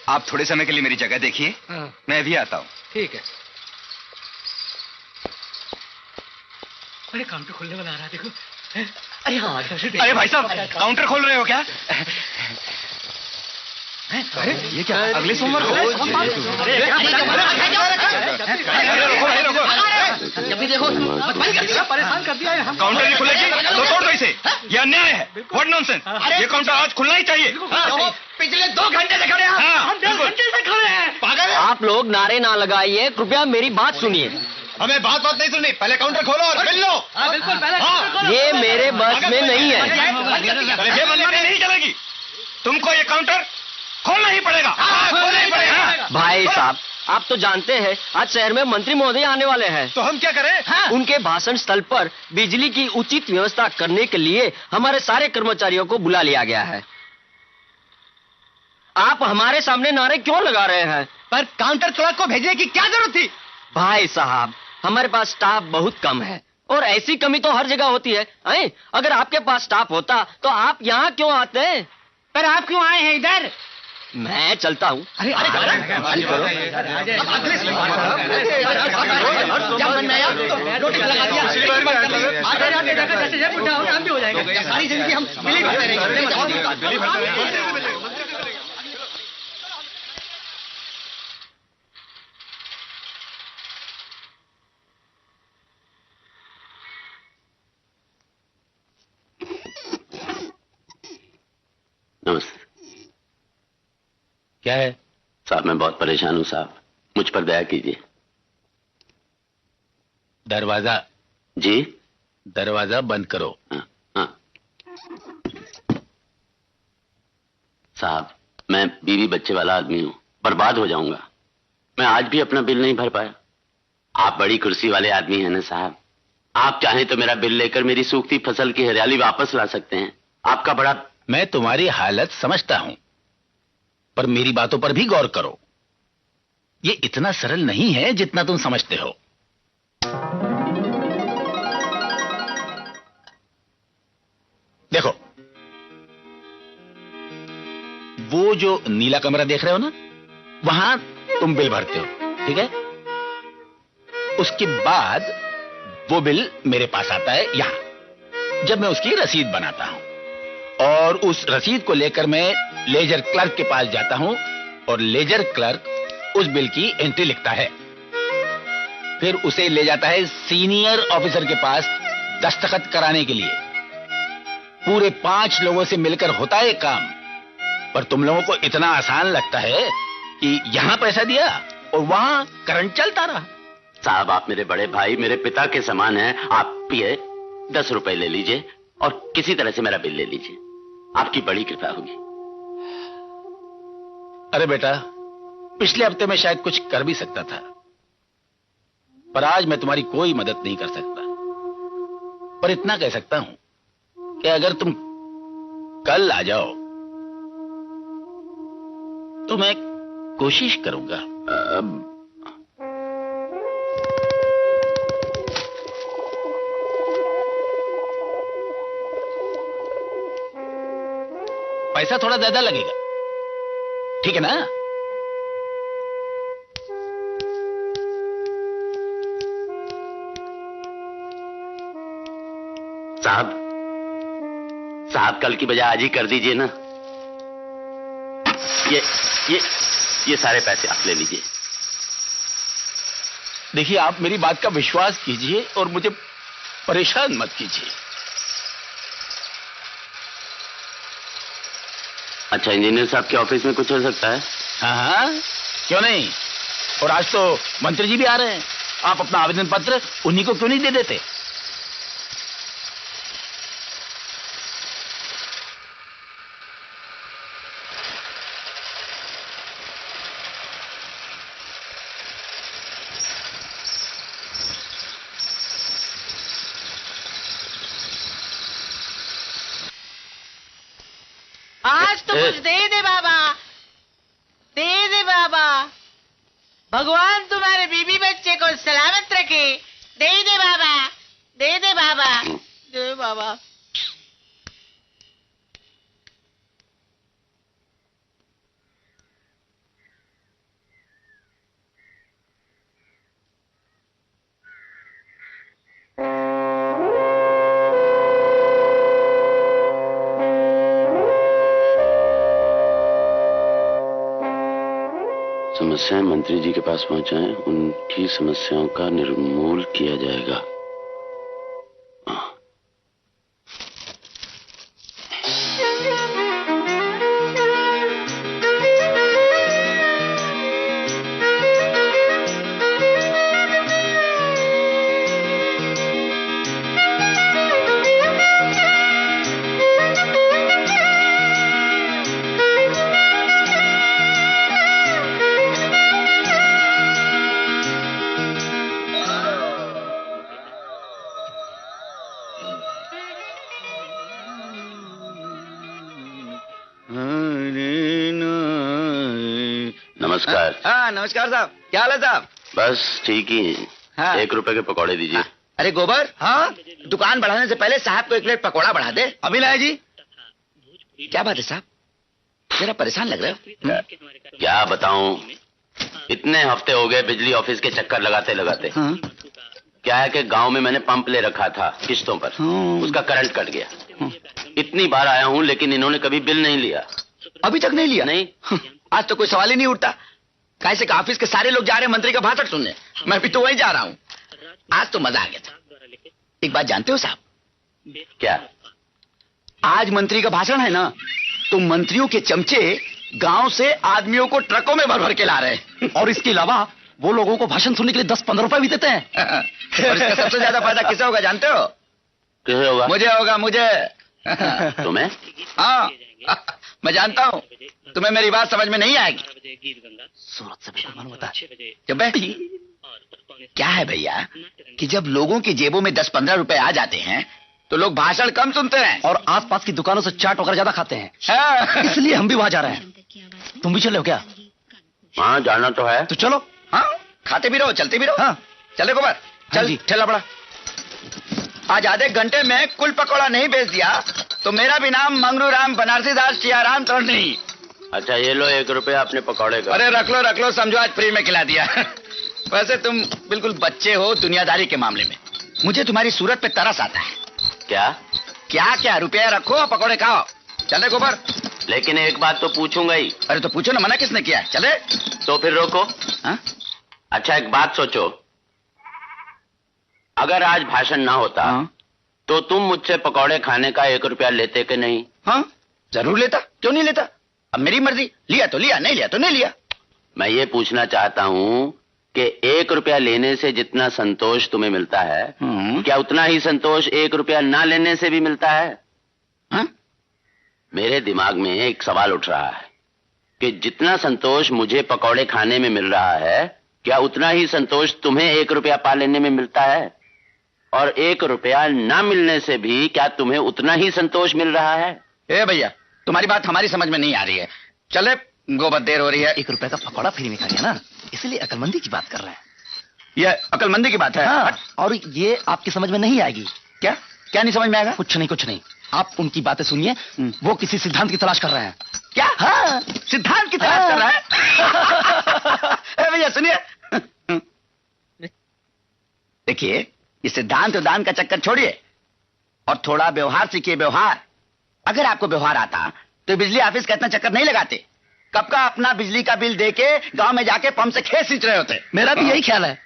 Speaker 17: आप थोड़े समय के लिए मेरी जगह देखिए। मैं भी आता हूँ।
Speaker 12: ठीक है। अरे काउंटर खोलने वाला आ रहा है, देखो। अरे हाँ,
Speaker 17: अरे भाई साहब, काउंटर खोल रहे हो क्या? अरे ये क्या, अगले सोमवार को?
Speaker 12: जब भी देखो परेशान कर दिया है।
Speaker 17: काउंटर नहीं खुलेगी तो तोड़ दो इसे। ये अन्याय है। What nonsense. ये काउंटर आज खुलना ही चाहिए।
Speaker 6: पिछले 2 घंटे से खड़े हैं।
Speaker 12: हम 2 घंटे से खड़े हैं।
Speaker 6: पागल है? आप लोग नारे ना लगाइए, कृपया मेरी बात सुनिए।
Speaker 17: हमें बात नहीं सुननी, पहले काउंटर खोलो और बिल लो।
Speaker 12: बिल्कुल, पहले
Speaker 6: ये मेरे बस में नहीं है।
Speaker 17: ये मनमानी नहीं चलेगी। तुमको ये काउंटर खोलना ही पड़ेगा। खोलना ही पड़ेगा।
Speaker 6: भाई साहब, आप तो जानते हैं आज शहर में मंत्री महोदय आने वाले हैं।
Speaker 17: तो हम क्या करें?
Speaker 6: उनके भाषण स्थल पर बिजली की उचित व्यवस्था करने के लिए हमारे सारे कर्मचारियों को बुला लिया गया है। आप हमारे सामने नारे क्यों लगा रहे हैं?
Speaker 17: पर काउंटर क्लर्क को भेजने की क्या जरूरत थी?
Speaker 6: भाई साहब, हमारे पास स्टाफ बहुत कम है और ऐसी कमी तो हर जगह होती है। अगर आपके पास स्टाफ होता तो आप यहाँ क्यों आते?
Speaker 5: पर आप क्यों आए हैं इधर?
Speaker 6: मैं चलता हूँ।
Speaker 5: अरे सारी जिंदगी हम बिलीव करते रहेंगे।
Speaker 1: नमस्ते।
Speaker 9: क्या है
Speaker 1: साहब? मैं बहुत परेशान हूँ साहब, मुझ पर दया कीजिए।
Speaker 9: दरवाजा?
Speaker 1: जी।
Speaker 9: दरवाजा बंद करो।
Speaker 1: हाँ। साहब, मैं बीवी बच्चे वाला आदमी हूँ, बर्बाद हो जाऊंगा। मैं आज भी अपना बिल नहीं भर पाया। आप बड़ी कुर्सी वाले आदमी हैं ना साहब, आप चाहें तो मेरा बिल लेकर मेरी सूखती फसल की हरियाली वापस ला सकते हैं। आपका बड़ा।
Speaker 9: मैं तुम्हारी हालत समझता हूं, पर मेरी बातों पर भी गौर करो। ये इतना सरल नहीं है जितना तुम समझते हो। देखो, वो जो नीला कमरा देख रहे हो ना, वहां तुम बिल भरते हो, ठीक है? उसके बाद वो बिल मेरे पास आता है यहां, जब मैं उसकी रसीद बनाता हूं, और उस रसीद को लेकर मैं लेजर क्लर्क के पास जाता हूं और लेजर क्लर्क उस बिल की एंट्री लिखता है। फिर उसे ले जाता है सीनियर ऑफिसर के पास दस्तखत कराने के लिए। पूरे 5 लोगों से मिलकर होता है काम, पर तुम लोगों को इतना आसान लगता है कि यहां पैसा दिया और वहां करंट चलता रहा।
Speaker 1: साहब, आप मेरे बड़े भाई, मेरे पिता के समान हैं। आप ये 10 रुपए ले लीजिए और किसी तरह से मेरा बिल ले लीजिए, आपकी बड़ी कृपा होगी।
Speaker 9: अरे बेटा, पिछले हफ्ते में शायद कुछ कर भी सकता था, पर आज मैं तुम्हारी कोई मदद नहीं कर सकता। पर इतना कह सकता हूं कि अगर तुम कल आ जाओ तो मैं कोशिश करूंगा। पैसा थोड़ा ज्यादा लगेगा, ठीक है ना?
Speaker 1: साहब कल की बजाय आज ही कर दीजिए ना। ये सारे पैसे आप ले लीजिए।
Speaker 9: देखिए, आप मेरी बात का विश्वास कीजिए और मुझे परेशान मत कीजिए।
Speaker 1: अच्छा, इंजीनियर साहब के ऑफिस में कुछ हो सकता है?
Speaker 9: हाँ, क्यों नहीं। और आज तो मंत्री जी भी आ रहे हैं, आप अपना आवेदन पत्र उन्हीं को क्यों नहीं दे देते?
Speaker 18: आज तो कुछ दे दे बाबा, दे दे बाबा। भगवान तुम्हारे बीबी बच्चे को सलामत रखे। दे दे बाबा, दे दे बाबा, दे बाबा।
Speaker 1: समस्याएं मंत्री जी के पास पहुंचाएं, उनकी समस्याओं का निर्मूल किया जाएगा। नमस्कार।
Speaker 19: हाँ नमस्कार साहब, क्या हाल है साहब?
Speaker 1: बस ठीक ही है। हाँ। 1 रुपए के पकौड़े दीजिए। हाँ।
Speaker 19: अरे गोबर, हाँ दुकान बढ़ाने से पहले साहब को 1 प्लेट पकौड़ा बढ़ा दे।
Speaker 6: अभी लाए जी।
Speaker 19: क्या बात है साहब, जरा परेशान लग रहे हो?
Speaker 1: क्या बताऊं, इतने हफ्ते हो गए बिजली ऑफिस के चक्कर लगाते लगाते। हाँ। क्या है कि गांव में मैंने पंप ले रखा था किस्तों पर। हाँ। उसका करंट कट गया। हाँ। इतनी बार आया हूं लेकिन इन्होंने कभी बिल नहीं लिया।
Speaker 19: अभी तक नहीं लिया?
Speaker 1: नहीं।
Speaker 19: आज तो कोई सवाल ही नहीं उठता। कैसे का ऑफिस के सारे लोग जा रहे हैं मंत्री का भाषण सुनने, मैं भी तो वहीं जा रहा हूँ। आज तो मजा आ गया था। एक बात जानते हो साहब?
Speaker 1: क्या?
Speaker 19: आज मंत्री का भाषण है ना, तो मंत्रियों के चमचे गांव से आदमियों को ट्रकों में भर भर के ला रहे हैं।
Speaker 6: और इसके अलावा वो लोगों को भाषण सुनने के लिए 10-15 रुपए भी देते हैं।
Speaker 19: और इसका सबसे ज्यादा फायदा किसे होगा जानते हो?
Speaker 1: किसे होगा?
Speaker 19: मुझे होगा, मुझे।
Speaker 1: तुम्हें?
Speaker 19: हाँ मैं जानता हूँ, तुम्हें मेरी बात समझ में नहीं आएगी।
Speaker 6: सूरत से बेईमान होता है।
Speaker 19: जब क्या है भैया कि जब लोगों की जेबों में 10-15 रुपए आ जाते हैं तो लोग भाषण कम सुनते हैं
Speaker 6: और आसपास की दुकानों से चाट वगैरह ज्यादा खाते हैं। हाँ। इसलिए हम भी वहां जा रहे हैं। तुम भी चले हो क्या?
Speaker 1: हाँ जाना तो है।
Speaker 6: तो चलो।
Speaker 19: हाँ खाते भी रहो चलते भी रहो।
Speaker 6: हाँ
Speaker 19: चले गोबर, चल ठेला बड़ा। आज आधे घंटे में कुल पकौड़ा नहीं बेच दिया तो मेरा भी नाम मंगरू राम बनारसी दास चियाराम तो नहीं।
Speaker 1: अच्छा ये लो 1 रुपया अपने पकौड़े का।
Speaker 19: अरे रख लो समझो आज फ्री में खिला दिया। वैसे तुम बिल्कुल बच्चे हो दुनियादारी के मामले में। मुझे तुम्हारी सूरत पे तरस आता है।
Speaker 1: क्या?
Speaker 19: क्या रुपया रखो पकौड़े खाओ। चले गोबर।
Speaker 1: लेकिन एक बात तो पूछूंगा ही।
Speaker 19: अरे तो पूछो ना, मना किसने किया है? चले
Speaker 1: तो फिर रोको।
Speaker 19: हा?
Speaker 1: अच्छा एक बात सोचो, अगर आज भाषण ना होता तो तुम मुझसे पकौड़े खाने का 1 रुपया लेते कि नहीं?
Speaker 19: हाँ जरूर लेता, क्यों नहीं लेता। अब मेरी मर्जी, लिया तो लिया, नहीं लिया तो नहीं लिया।
Speaker 1: मैं ये पूछना चाहता हूँ कि 1 रुपया लेने से जितना संतोष तुम्हें मिलता है, क्या उतना ही संतोष 1 रुपया ना लेने से भी मिलता है?
Speaker 19: हा?
Speaker 1: मेरे दिमाग में एक सवाल उठ रहा है कि जितना संतोष मुझे पकौड़े खाने में मिल रहा है, क्या उतना ही संतोष तुम्हें 1 रुपया पा लेने में मिलता है? और 1 रुपया ना मिलने से भी क्या तुम्हें उतना ही संतोष मिल रहा है?
Speaker 19: ए भैया तुम्हारी बात हमारी समझ में नहीं आ रही है। चले गोबर, देर हो रही है।
Speaker 6: 1 रुपए का पकौड़ा फ्री में खा गया ना, इसलिए अकलमंदी की बात कर रहे हैं।
Speaker 19: ये अकलमंदी की बात है।
Speaker 6: हाँ, और ये आपकी समझ में नहीं आएगी।
Speaker 19: क्या नहीं समझ में आएगा?
Speaker 6: कुछ नहीं।
Speaker 12: आप उनकी बातें सुनिए, वो किसी सिद्धांत की तलाश कर रहे हैं।
Speaker 19: क्या? हाँ, सिद्धांत की तलाश कर रहा है? भैया सुनिए, देखिए ये सिद्धांत उदान का चक्कर छोड़िए और थोड़ा व्यवहार सीखिए। व्यवहार, अगर आपको व्यवहार आता तो बिजली ऑफिस का इतना चक्कर नहीं लगाते। कब का अपना बिजली का बिल देके गांव में जाके पंप से खेत सींच रहे होते।
Speaker 12: मेरा भी यही ख्याल है।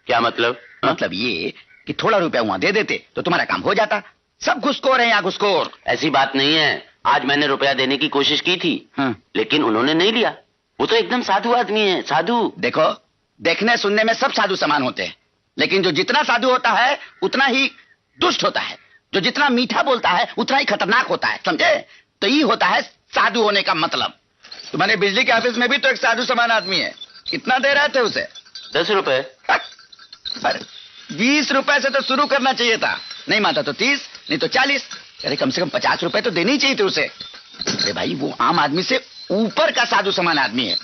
Speaker 1: क्या मतलब?
Speaker 19: मतलब ये कि थोड़ा रुपया वहां दे देते तो तुम्हारा काम हो जाता। सब घुसखोर हैं यहाँ, घुसखोर।
Speaker 1: ऐसी बात नहीं है, आज मैंने रुपया देने की कोशिश की थी, लेकिन उन्होंने नहीं लिया। वो तो एकदम साधु आदमी है, साधु।
Speaker 19: देखो, देखने सुनने में सब साधु समान होते हैं, लेकिन जो जितना साधु होता है उतना ही दुष्ट होता है। जो जितना मीठा बोलता है उतना ही खतरनाक होता है, समझे? तो ये होता है साधु होने का मतलब। तुम्हारे बिजली के ऑफिस में भी तो एक साधु समान आदमी है। कितना दे रहे थे उसे?
Speaker 1: 10 रुपए।
Speaker 19: अरे 20 रुपए से तो शुरू करना चाहिए था। नहीं मानता तो 30, नहीं तो 40। अरे कम से कम 50 रुपए तो देने ही चाहिए थे उसे। अरे भाई वो आम आदमी से ऊपर का साधु समान आदमी है।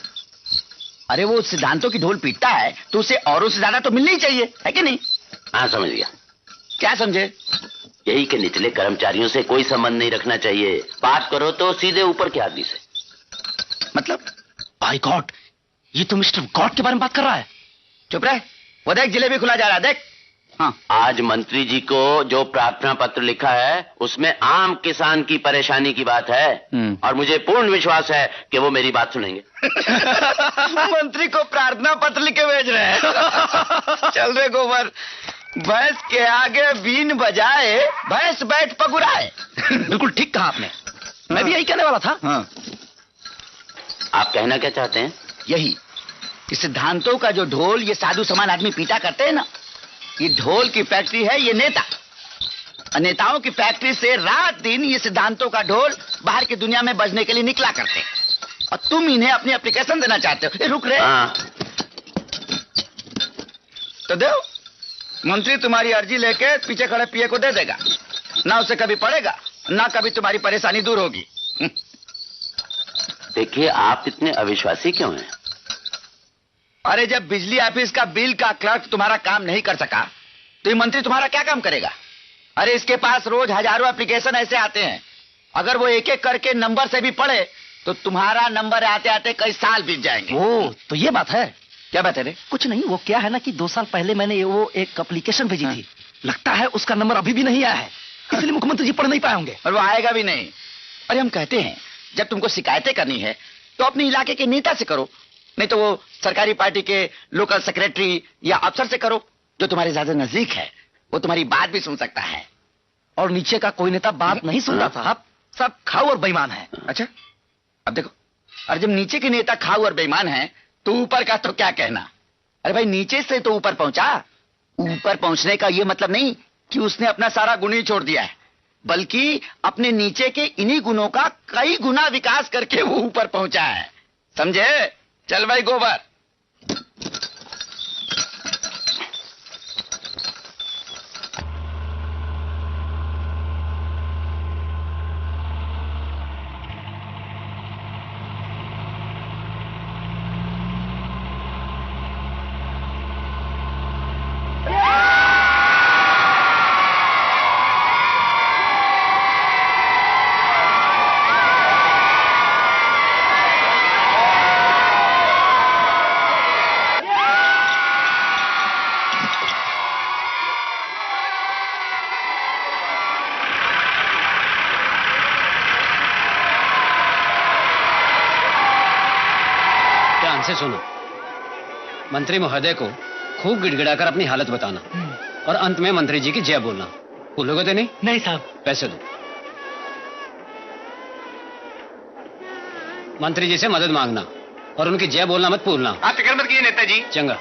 Speaker 19: अरे वो सिद्धांतों की ढोल पीटता है तो उसे औरों से ज्यादा तो मिलनी ही चाहिए, है कि नहीं?
Speaker 1: हाँ समझ गया।
Speaker 19: क्या समझे?
Speaker 1: यही कि निचले कर्मचारियों से कोई संबंध नहीं रखना चाहिए। बात करो तो सीधे ऊपर के आदमी से।
Speaker 19: मतलब?
Speaker 12: बाय गॉड, ये तो मिस्टर गॉड के बारे में बात कर रहा है।
Speaker 19: चुप रहे, वो देख जिलेबी खुला जा रहा है, देख।
Speaker 1: हाँ, आज मंत्री जी को जो प्रार्थना पत्र लिखा है उसमें आम किसान की परेशानी की बात है, और मुझे पूर्ण विश्वास है कि वो मेरी बात सुनेंगे।
Speaker 19: मंत्री को प्रार्थना पत्र लिख के भेज रहे हैं। चल रे गोबर, भैंस के आगे बीन बजाए भैंस बैठ पगुराए।
Speaker 12: बिल्कुल ठीक कहा आपने, मैं भी यही कहने वाला था।
Speaker 1: आप कहना क्या चाहते हैं?
Speaker 19: यही कि सिद्धांतों का जो ढोल ये साधु समान आदमी पीटा करते हैं ना, ये ढोल की फैक्ट्री है ये नेता। नेताओं की फैक्ट्री से रात दिन ये सिद्धांतों का ढोल बाहर की दुनिया में बजने के लिए निकला करते हैं, और तुम इन्हें अपनी एप्लीकेशन देना चाहते हो। रुक रहे तो दो, मंत्री तुम्हारी अर्जी लेके पीछे खड़े पीए को दे देगा। ना उसे कभी पड़ेगा, ना कभी तुम्हारी परेशानी दूर होगी।
Speaker 1: देखिए, आप इतने अविश्वासी क्यों हैं?
Speaker 19: अरे जब बिजली ऑफिस का बिल का क्लर्क तुम्हारा काम नहीं कर सका तो ये मंत्री तुम्हारा क्या काम करेगा? अरे इसके पास रोज हजारों एप्लीकेशन ऐसे आते हैं, अगर वो एक एक करके नंबर से भी पढ़े तो तुम्हारा नंबर आते आते कई साल बीत जाएंगे।
Speaker 12: ओ, तो ये बात है।
Speaker 19: क्या बात है रे?
Speaker 12: कुछ नहीं, वो क्या है ना कि 2 साल पहले मैंने वो एक एप्लीकेशन भेजी थी, लगता है उसका नंबर अभी भी नहीं आया है, इसलिए मुख्यमंत्री जी पढ़ नहीं पाए होंगे।
Speaker 19: और वो आएगा भी नहीं। अरे हम कहते हैं जब तुमको शिकायतें करनी है तो अपने इलाके के नेता से करो, नहीं तो वो सरकारी पार्टी के लोकल सेक्रेटरी या अफसर से करो जो तुम्हारे ज्यादा नजदीक है। वो तुम्हारी बात भी सुन सकता है।
Speaker 12: और नीचे का कोई नेता बात नहीं सुनता साहब, सब खाऊ और बेईमान है।
Speaker 19: अच्छा, अब देखो, और जब नीचे के नेता खाऊ और बेईमान है तो ऊपर का तो क्या कहना। अरे भाई नीचे से तो ऊपर पहुंचा। ऊपर पहुंचने का ये मतलब नहीं कि उसने अपना सारा गुण ही छोड़ दिया है, बल्कि अपने नीचे के इन्हीं गुणों का कई गुना विकास करके वो ऊपर पहुंचा है, समझे? चल भाई गोबर।
Speaker 5: से सुनो, मंत्री महोदय को खूब गिड़गिड़ाकर अपनी हालत बताना और अंत में मंत्री जी की जय बोलना। भूलोगे तो नहीं?
Speaker 8: नहीं साहब।
Speaker 5: पैसे दो। मंत्री जी से मदद मांगना और उनकी जय बोलना मत भूलना।
Speaker 17: आप फिक्र मत कीजिए नेताजी।
Speaker 5: चंगा।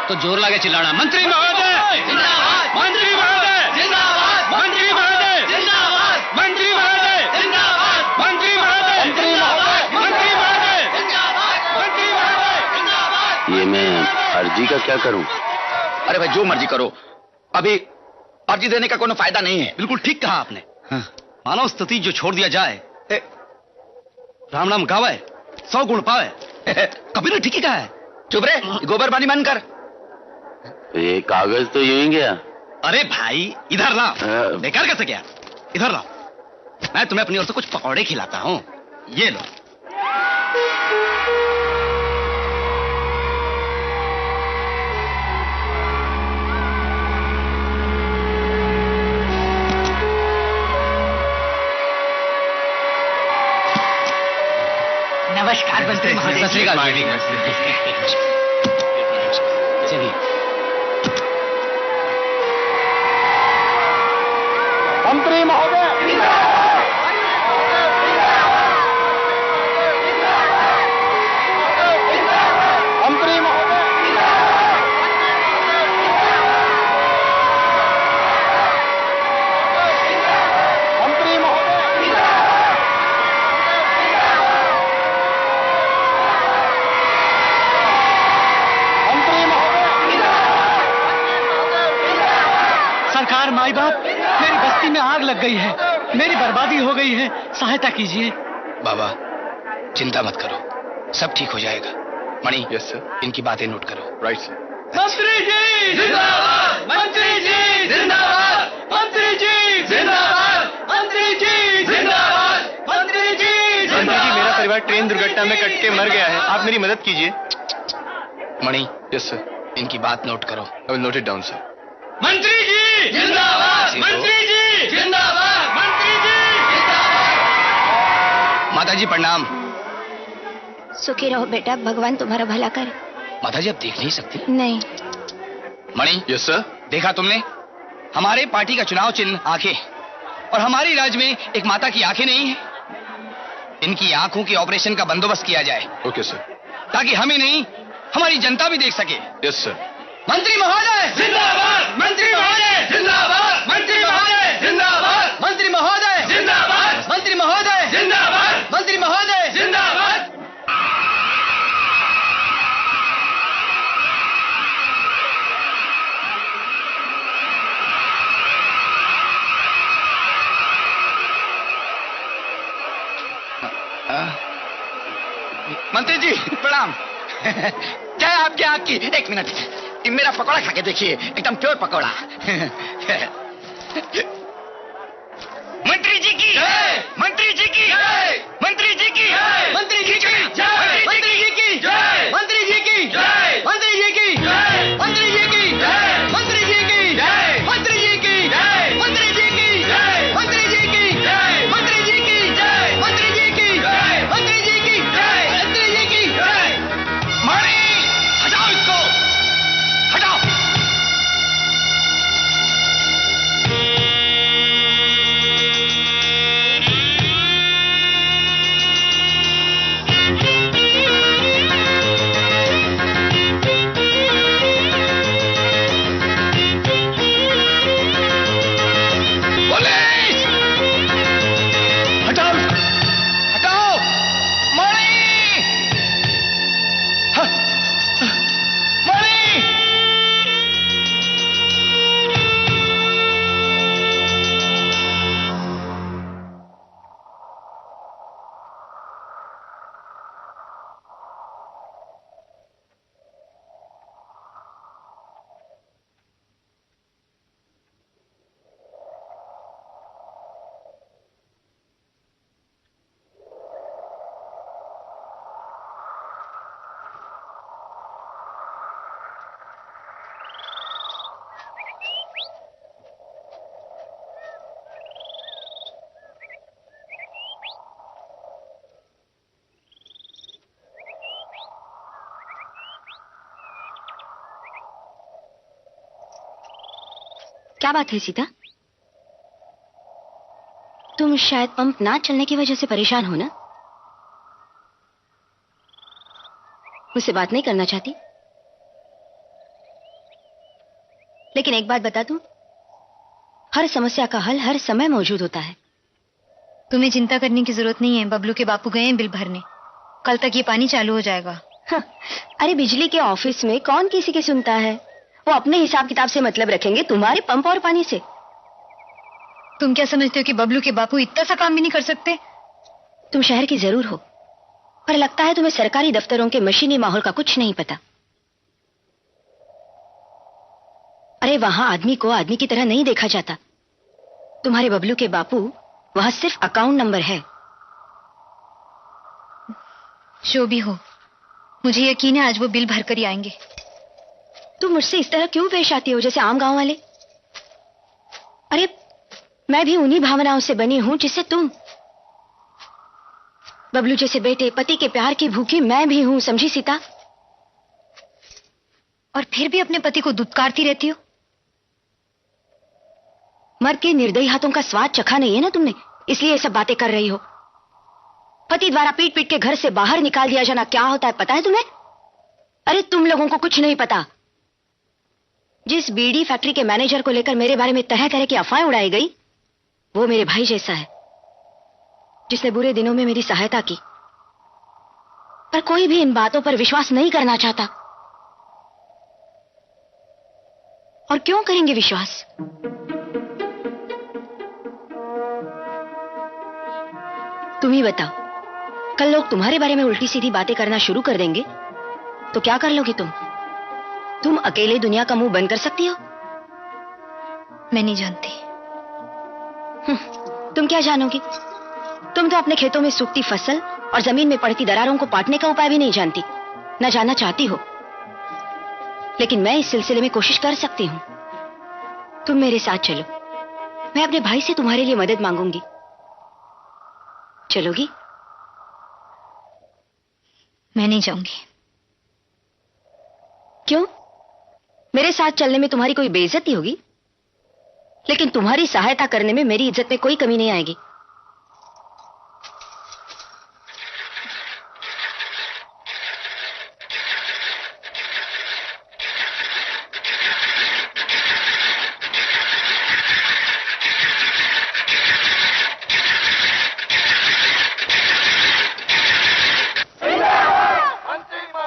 Speaker 5: तो जोर लगे चिल्लाना, मंत्री महोदय जिंदाबाद, मंत्री महोदय जिंदाबाद, मंत्री महोदय जिंदाबाद, मंत्री महोदय जिंदाबाद, मंत्री महोदय जिंदाबाद, मंत्री महोदय जिंदाबाद, मंत्री महोदय जिंदाबाद,
Speaker 1: ये मैं अर्जी का क्या करूं?
Speaker 19: अरे भाई जो मर्जी करो, अभी अर्जी देने का कोई फायदा नहीं है।
Speaker 6: बिल्कुल ठीक कहा आपने। मानव स्तुति जो छोड़ दिया जाए, राम नाम गावे 100 गुण पावे। कबीर ने ठीक ही कहा है।
Speaker 19: चुप रे, गोबर पानी बंद कर।
Speaker 1: ये कागज तो यूं ही गया।
Speaker 6: अरे भाई इधर लाओ, बेकार कैसे गया? इधर लाओ, मैं तुम्हें अपनी ओर से कुछ पकौड़े खिलाता हूँ। ये लो।
Speaker 18: नमस्कार मंत्री महोदय।
Speaker 6: चलिए।
Speaker 17: मंत्री महोदय, मंत्री महोदय, मंत्री महोदय,
Speaker 12: सरकार, माई बाप, मेरी बस्ती में आग लग गई है, मेरी बर्बादी हो गई है, सहायता कीजिए।
Speaker 9: बाबा चिंता मत करो, सब ठीक हो जाएगा। मणि, यस सर, इनकी बातें नोट करो। Right sir.
Speaker 17: मंत्री जी जिंदाबाद, मंत्री जी जिंदाबाद, मंत्री जी जिंदाबाद, मंत्री जी जिंदाबाद, मंत्री जी जिंदाबाद।
Speaker 13: मेरा परिवार ट्रेन दुर्घटना में कट के मर गया है, आप मेरी मदद कीजिए।
Speaker 9: मणि, यस सर, इनकी बात नोट करो। I will note it down sir.
Speaker 17: मंत्री जी जिंदाबाद, मंत्री जी जिंदाबाद, मंत्री जी जिंदाबाद।
Speaker 9: माताजी प्रणाम।
Speaker 16: सुखी रहो बेटा, भगवान तुम्हारा भला करे।
Speaker 9: माताजी आप देख नहीं सकती?
Speaker 16: नहीं।
Speaker 9: मणि, यस सर, देखा तुमने? हमारे पार्टी का चुनाव चिन्ह आंखें, और हमारी राज्य में एक माता की आंखें नहीं है। इनकी आंखों के ऑपरेशन का बंदोबस्त किया जाए। Okay sir. ताकि हमें नहीं, हमारी जनता भी देख सके। Yes sir. मंत्री महोदय
Speaker 17: जिंदाबाद, मंत्री महोदय जिंदाबाद, मंत्री महोदय जिंदाबाद,
Speaker 9: मंत्री महोदय
Speaker 17: जिंदाबाद,
Speaker 9: मंत्री महोदय
Speaker 17: जिंदाबाद,
Speaker 9: मंत्री महोदय
Speaker 17: जिंदाबाद।
Speaker 19: मंत्री जी प्रणाम। क्या है आपके आँख की? एक मिनट, मेरा पकौड़ा खा के देखिए, एकदम प्योर पकौड़ा।
Speaker 17: मंत्री जी की जय, मंत्री जी की जय, मंत्री जी की जय,
Speaker 9: मंत्री जी की
Speaker 17: जय,
Speaker 9: मंत्री जी की
Speaker 17: जय,
Speaker 9: मंत्री जी की
Speaker 17: जय,
Speaker 9: मंत्री जी की
Speaker 17: जय,
Speaker 9: मंत्री जी की
Speaker 17: जय,
Speaker 9: मंत्री जी की
Speaker 17: जय,
Speaker 9: मंत्री जी की
Speaker 17: जय,
Speaker 9: मंत्री जी की
Speaker 17: जय,
Speaker 9: मंत्री जी की
Speaker 17: जय,
Speaker 9: मंत्री जी की
Speaker 17: जय,
Speaker 9: मंत्री जी की
Speaker 17: जय,
Speaker 9: मंत्री जी की
Speaker 17: जय,
Speaker 9: मंत्री जी की
Speaker 17: जय।
Speaker 9: मणि, हटाओ इसको, हटाओ। पुलिस! हटाओ, हटाओ, मणि! मणि!
Speaker 16: क्या बात है सीता? तुम शायद पंप ना चलने की वजह से परेशान हो ना? मुझसे बात नहीं करना चाहती? लेकिन एक बात बता दूं, हर समस्या का हल हर समय मौजूद होता है।
Speaker 2: तुम्हें चिंता करने की जरूरत नहीं है, बबलू के बापू गए हैं बिल भरने, कल तक ये पानी चालू हो जाएगा।
Speaker 16: अरे बिजली के ऑफिस में कौन किसी की सुनता है? वो अपने हिसाब किताब से मतलब रखेंगे, तुम्हारे पंप और पानी से।
Speaker 2: तुम क्या समझते हो कि बबलू के बापू इतना सा काम भी नहीं कर सकते?
Speaker 16: तुम शहर की जरूर हो, पर लगता है तुम्हें सरकारी दफ्तरों के मशीनी माहौल का कुछ नहीं पता। अरे वहां आदमी को आदमी की तरह नहीं देखा जाता। तुम्हारे बबलू के बापू वहां सिर्फ अकाउंट नंबर है।
Speaker 2: जो भी हो, मुझे यकीन है आज वो बिल भरकर ही आएंगे।
Speaker 16: तुम मुझसे इस तरह क्यों पेश आती हो जैसे आम गांव वाले? अरे मैं भी उन्हीं भावनाओं से बनी हूं जिससे तुम। बबलू जैसे बेटे, पति के प्यार की भूखी मैं भी हूं, समझी सीता?
Speaker 2: और फिर भी अपने पति को दुत्कारती रहती हो।
Speaker 16: मर के निर्दयी हाथों का स्वाद चखा नहीं है ना तुमने, इसलिए ये सब बातें कर रही हो। पति द्वारा पीट पीट के घर से बाहर निकाल दिया जाना क्या होता है पता है तुम्हें? अरे तुम लोगों को कुछ नहीं पता। जिस बीड़ी फैक्ट्री के मैनेजर को लेकर मेरे बारे में तरह तरह की अफवाहें उड़ाई गई, वो मेरे भाई जैसा है, जिसने बुरे दिनों में मेरी सहायता की। पर कोई भी इन बातों पर विश्वास नहीं करना चाहता। और क्यों करेंगे विश्वास? तुम ही बताओ, कल लोग तुम्हारे बारे में उल्टी सीधी बातें करना शुरू कर देंगे तो क्या कर लोगे तुम? तुम अकेले दुनिया का मुंह बंद कर सकती हो?
Speaker 2: मैं नहीं जानती।
Speaker 16: तुम क्या जानोगी? तुम तो अपने खेतों में सूखती फसल और जमीन में पड़ती दरारों को पाटने का उपाय भी नहीं जानती, न जानना चाहती हो। लेकिन मैं इस सिलसिले में कोशिश कर सकती हूं। तुम मेरे साथ चलो, मैं अपने भाई से तुम्हारे लिए मदद मांगूंगी। चलोगी?
Speaker 2: मैं नहीं जाऊंगी।
Speaker 16: क्यों? मेरे साथ चलने में तुम्हारी कोई बेइज्जती होगी, लेकिन तुम्हारी सहायता करने में मेरी इज्जत में कोई कमी नहीं आएगी।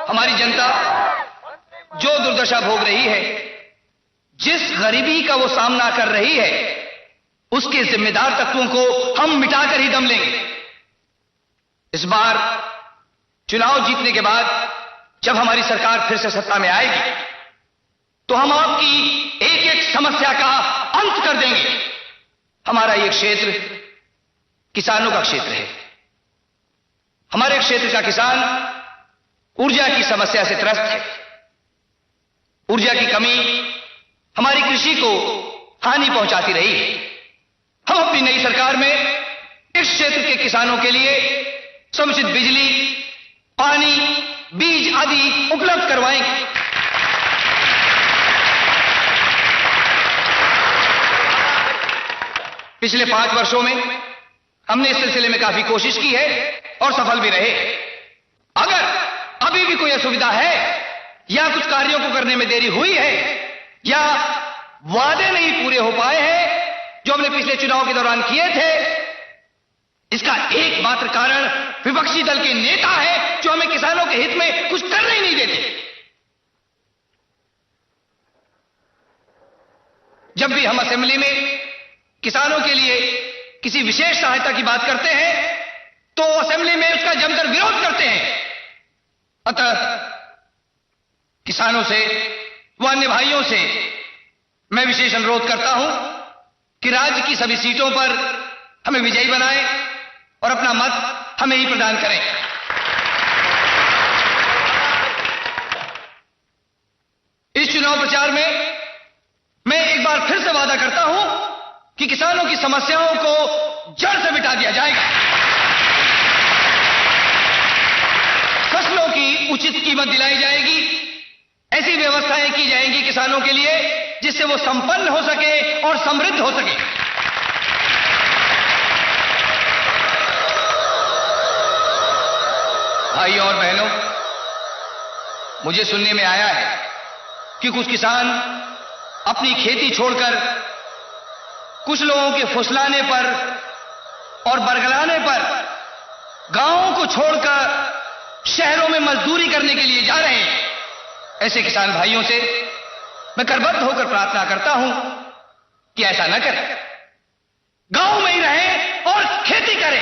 Speaker 20: हमारी जनता जो दुर्दशा भोग रही है, जिस गरीबी का वो सामना कर रही है, उसके जिम्मेदार तत्वों को हम मिटाकर ही दम लेंगे। इस बार चुनाव जीतने के बाद जब हमारी सरकार फिर से सत्ता में आएगी, तो हम आपकी एक एक समस्या का अंत कर देंगे। हमारा ये क्षेत्र किसानों का क्षेत्र है। हमारे क्षेत्र का किसान ऊर्जा की समस्या से त्रस्त है। ऊर्जा की कमी हमारी कृषि को हानि पहुंचाती रही है। हम अपनी नई सरकार में इस क्षेत्र के किसानों के लिए समुचित बिजली, पानी, बीज आदि उपलब्ध करवाएंगे। पिछले 5 वर्षों में हमने इस सिलसिले में काफी कोशिश की है और सफल भी रहे। अगर अभी भी कोई असुविधा है या कुछ कार्यों को करने में देरी हुई है या वादे नहीं पूरे हो पाए हैं जो हमने पिछले चुनाव के दौरान किए थे, इसका एकमात्र कारण विपक्षी दल के नेता है जो हमें किसानों के हित में कुछ करने ही नहीं देते। जब भी हम असेंबली में किसानों के लिए किसी विशेष सहायता की बात करते हैं तो असेंबली में उसका जमकर विरोध करते हैं। अतः किसानों से व अन्य भाइयों से मैं विशेष अनुरोध करता हूं कि राज्य की सभी सीटों पर हमें विजयी बनाएं और अपना मत हमें ही प्रदान करें। इस चुनाव प्रचार में मैं एक बार फिर से वादा करता हूं कि किसानों की समस्याओं को जड़ से मिटा दिया जाएगा। फसलों की उचित कीमत दिलाई जाएगी। ऐसी व्यवस्थाएं की जाएंगी किसानों के लिए जिससे वो संपन्न हो सके और समृद्ध हो सके। भाइयों और बहनों, मुझे सुनने में आया है कि कुछ किसान अपनी खेती छोड़कर कुछ लोगों के फुसलाने पर और बरगलाने पर गांवों को छोड़कर शहरों में मजदूरी करने के लिए जा रहे हैं। ऐसे किसान भाइयों से मैं करबद्ध होकर प्रार्थना करता हूं कि ऐसा न करें, गांव में ही रहें और खेती करें,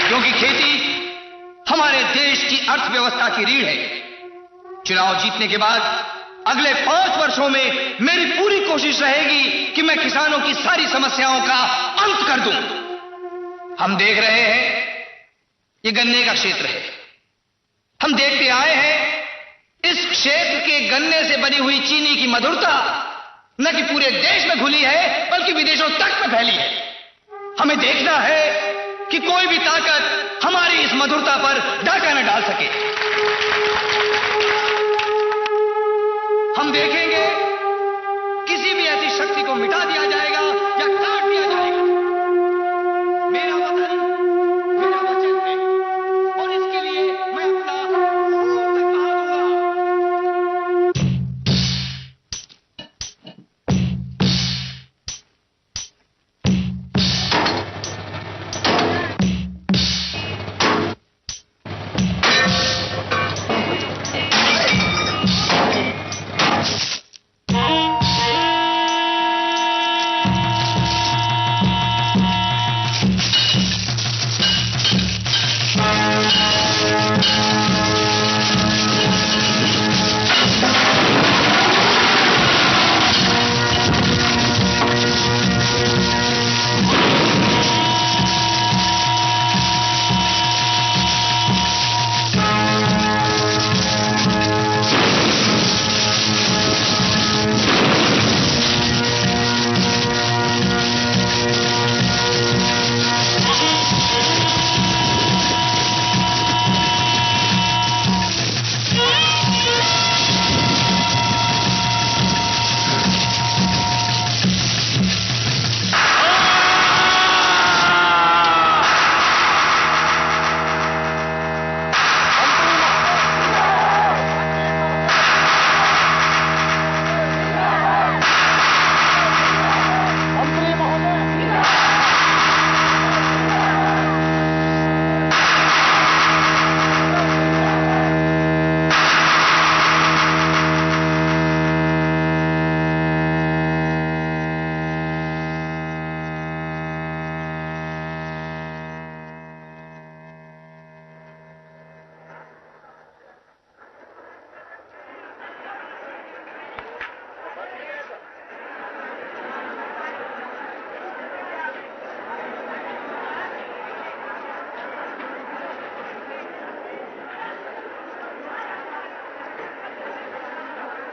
Speaker 20: क्योंकि खेती हमारे देश की अर्थव्यवस्था की रीढ़ है। चुनाव जीतने के बाद अगले 5 वर्षों में मेरी पूरी कोशिश रहेगी कि मैं किसानों की सारी समस्याओं का अंत कर दूं। हम देख रहे हैं ये गन्ने का क्षेत्र है। हम देखते आए हैं इस क्षेत्र के गन्ने से बनी हुई चीनी की मधुरता न कि पूरे देश में घुली है बल्कि विदेशों तक में फैली है। हमें देखना है कि कोई भी ताकत हमारी इस मधुरता पर डाका न डाल सके। हम देखेंगे किसी भी ऐसी शक्ति को मिटा दिया जाएगा या काट दिया जाएगा। मेरा वतन मेरा वचन है और इसके लिए मैं अपना खून तक बहा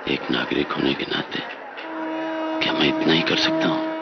Speaker 1: एक नागरिक होने के नाते क्या मैं इतना ही कर सकता हूं?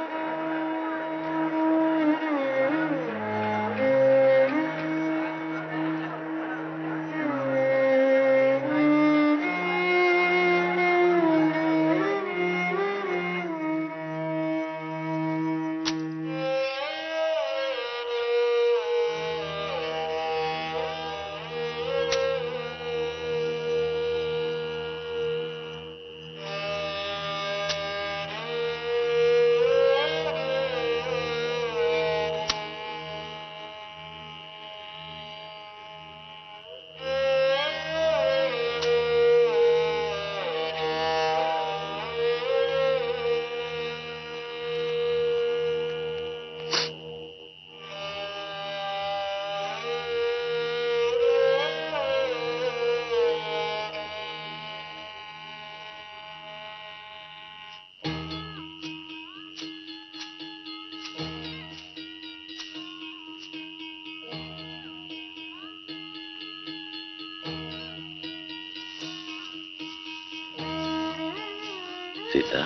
Speaker 1: सीता,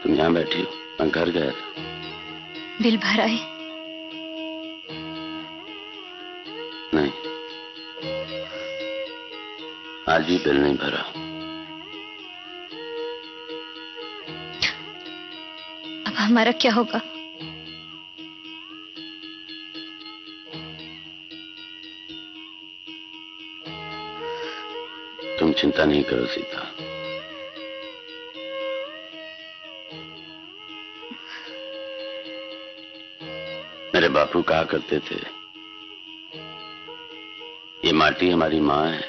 Speaker 1: तुम यहां बैठी हो, मैं घर गया था।
Speaker 2: बिल भरा है?
Speaker 1: नहीं, आज भी बिल नहीं भरा।
Speaker 2: अब हमारा क्या होगा?
Speaker 1: तुम चिंता नहीं करो सीता, बापू कहा करते थे, ये माटी हमारी माँ है,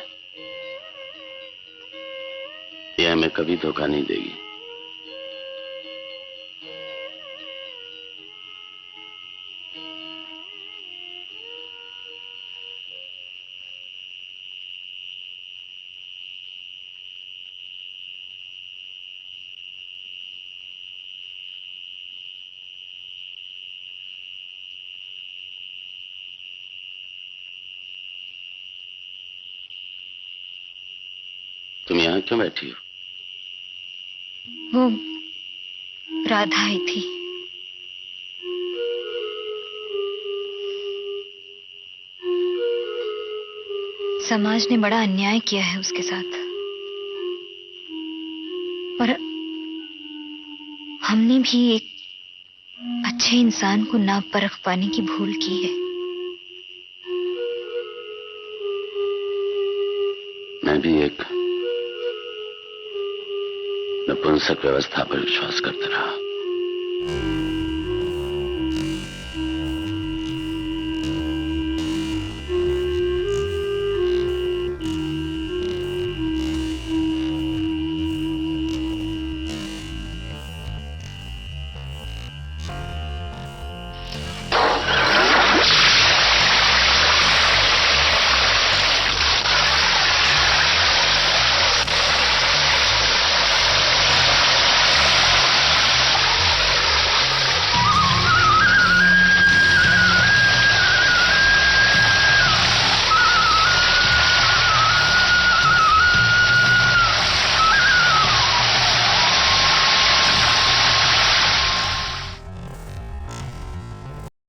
Speaker 1: ये हमें कभी धोखा नहीं देगी। तुम यहाँ क्यों बैठी हो?
Speaker 2: वो राधा आई थी। समाज ने बड़ा अन्याय किया है उसके साथ, और हमने भी एक अच्छे इंसान को ना परख पाने की भूल की है।
Speaker 1: मैं भी एक नपुंसक व्यवस्था पर विश्वास करता रहा।